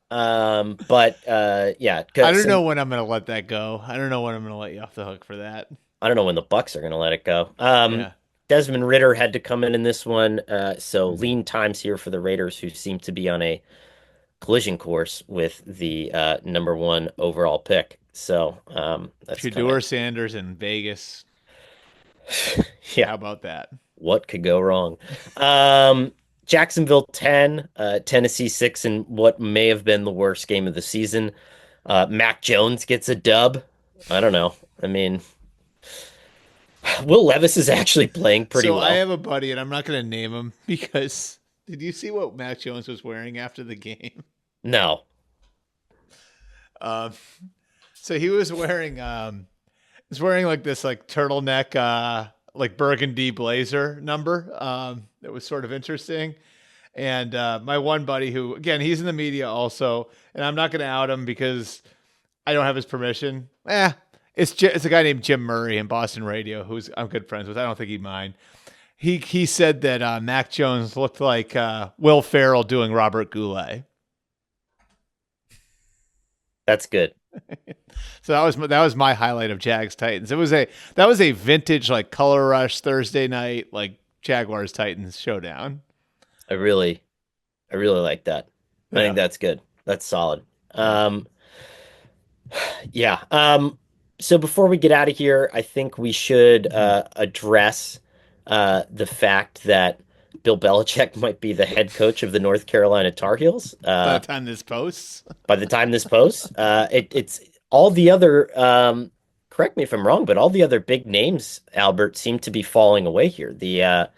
but yeah, I don't know some when I'm going to let that go. I don't know when I'm going to let you off the hook for that. I don't know when the Bucks are going to let it go. Yeah. Desmond Ritter had to come in this one, so Hmm. lean times here for the Raiders, who seem to be on a collision course with the number one overall pick. So that's kind of Shador Sanders in Vegas. yeah. How about that? What could go wrong? Um, Jacksonville 10, Tennessee 6 in what may have been the worst game of the season. Mac Jones gets a dub. I don't know. I mean, Will Levis is actually playing pretty So I well. have a buddy, and I'm not going to name him because did you see what Mac Jones was wearing after the game? No. Um, so he was wearing like this like turtleneck like burgundy blazer number that was sort of interesting. And my one buddy who again he's in the media also, and I'm not going to out him because I don't have his permission. It's a guy named Jim Murray in Boston radio who's I'm good friends with. I don't think he'd mind. He said that Mac Jones looked like Will Ferrell doing Robert Goulet. That's good. So that was my highlight of Jags Titans. That was a vintage like color rush Thursday night like Jaguars Titans showdown. I really, I really like that. I think Yeah. that's good. That's solid. Yeah. Yeah. So before we get out of here, I think we should Mhm. address the fact that Bill Belichick might be the head coach of the North Carolina Tar Heels. By the time this posts, By the time this posts, it's all the other. Correct me if I'm wrong, but all the other big names, Albert, seem to be falling away here. The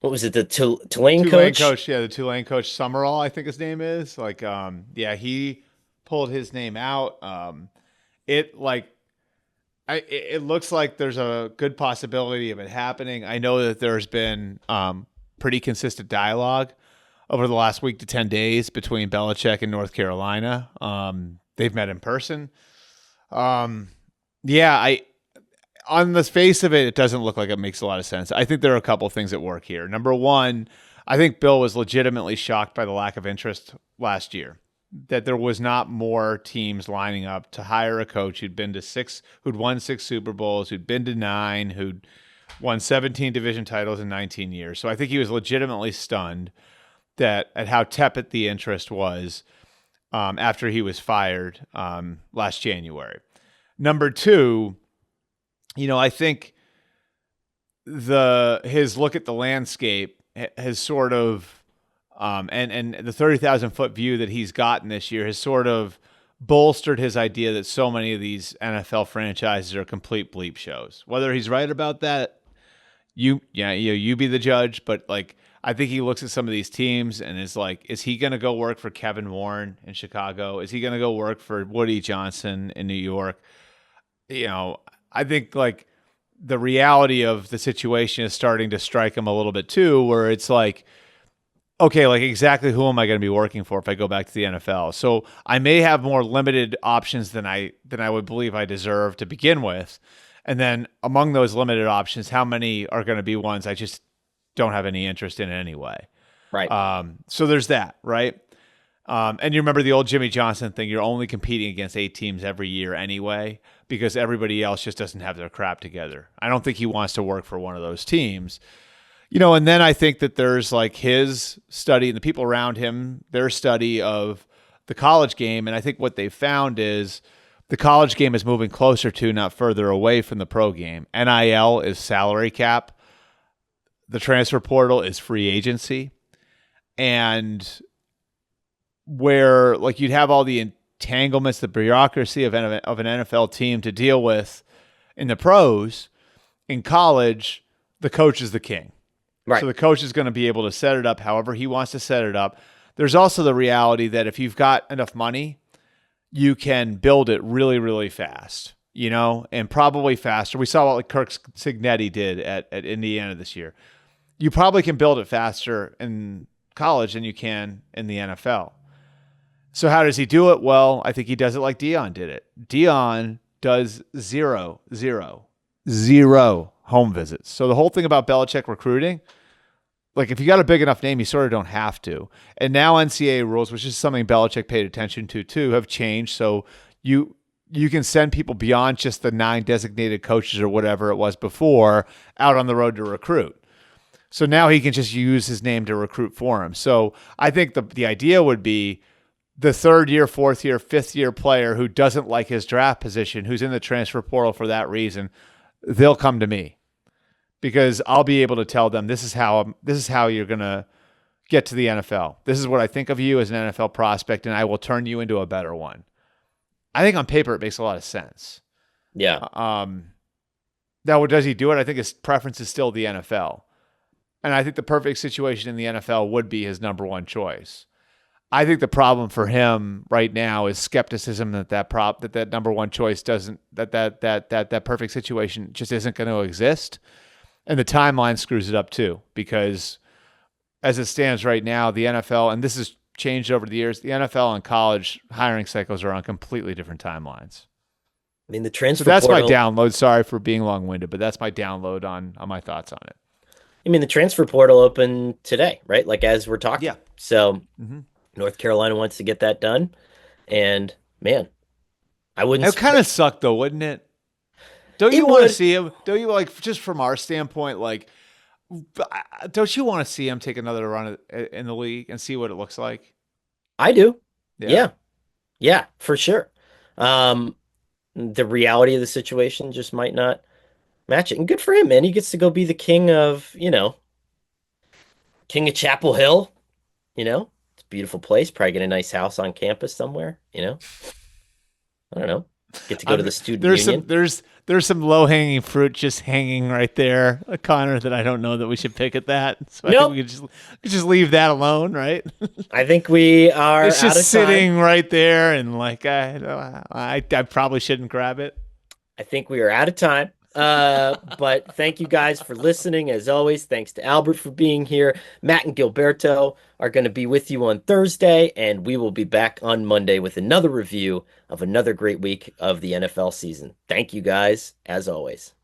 what was it? The Tulane Tulane coach? coach, yeah, the Tulane coach Summerall, I think his name is. Like, yeah, he pulled his name out. It like it looks like there's a good possibility of it happening. I know that there's been pretty consistent dialogue over the last week to 10 days between Belichick and North Carolina. They've met in person. Um, yeah, on the face of it, it doesn't look like it makes a lot of sense. I think there are a couple things at work here. Number one, I think Bill was legitimately shocked by the lack of interest last year. That there was not more teams lining up to hire a coach who'd won 6 Super Bowls, who'd been to 9, who'd won 17 division titles in 19 years. So I think he was legitimately stunned that at how tepid the interest was after he was fired last January. Number two, I think his look at the landscape has sort of and the 30,000-foot view that he's gotten this year has sort of bolstered his idea that so many of these NFL franchises are complete bleep shows. Whether he's right about that, you be the judge. But like, I think he looks at some of these teams and is like, is he going to go work for Kevin Warren in Chicago? Is he going to go work for Woody Johnson in New York? I think like the reality of the situation is starting to strike him a little bit too, where it's like, okay, like exactly who am I going to be working for if I go back to the NFL? So I may have more limited options than I would believe I deserve to begin with. And then among those limited options, how many are going to be ones I just don't have any interest in anyway? Right. So there's that, right? And you remember the old Jimmy Johnson thing, you're only competing against 8 teams every year anyway, because everybody else just doesn't have their crap together. I don't think he wants to work for one of those teams. And then I think that there's like his study and the people around him, their study of the college game. And I think what they found is the college game is moving closer to, not further away from the pro game. NIL is salary cap. The transfer portal is free agency. And where like you'd have all the entanglements, the bureaucracy of an NFL team to deal with in the pros, in college, the coach is the king. Right. So the coach is going to be able to set it up however he wants to set it up. There's also the reality that if you've got enough money, you can build it really, really fast, and probably faster. We saw what like Kirk Cignetti did at Indiana this year. You probably can build it faster in college than you can in the NFL. So how does he do it? Well, I think he does it like Deion did it. Deion does zero home visits. So the whole thing about Belichick recruiting, like if you got a big enough name, you sort of don't have to. And now NCAA rules, which is something Belichick paid attention to too, have changed. So you can send people beyond just the 9 designated coaches or whatever it was before out on the road to recruit. So now he can just use his name to recruit for him. So I think the idea would be the 3rd year, 4th year, 5th year player who doesn't like his draft position, who's in the transfer portal for that reason, they'll come to me because I'll be able to tell them this is how you're going to get to the NFL. This is what I think of you as an NFL prospect, and I will turn you into a better one. I think on paper it makes a lot of sense. Yeah. Now, does he do it? I think his preference is still the NFL. And I think the perfect situation in the NFL would be his number one choice. I think the problem for him right now is skepticism that number one choice doesn't, that perfect situation just isn't going to exist. And the timeline screws it up too, because as it stands right now, the NFL, and this has changed over the years, the NFL and college hiring cycles are on completely different timelines. I mean, the transfer So that's portal, my download. Sorry for being long-winded, but that's my download on my thoughts on it. I mean, the transfer portal opened today, right? Like as we're talking. Yeah. So Mm-hmm. North Carolina wants to get that done. And man, I wouldn't. It kind of sucked though, wouldn't it? Don't It you want to would. see him? Don't you like, just from our standpoint, like, don't you want to see him take another run in the league and see what it looks like? I do. Yeah. Yeah. Yeah, for sure. The reality of the situation just might not match it. And good for him, man. He gets to go be the king of, king of Chapel Hill. It's a beautiful place. Probably get a nice house on campus somewhere. I don't know. Get to go to the student union. There's some low hanging fruit just hanging right there, Connor, that I don't know that we should pick at that. So I Nope. think we could just leave that alone, right? I think we are It's out just of sitting time. right there, and like I probably shouldn't grab it. I think we are out of time. But thank you guys for listening. As always, thanks to Albert for being here. Matt and Gilberto are going to be with you on Thursday, and we will be back on Monday with another review of another great week of the NFL season. Thank you guys, as always.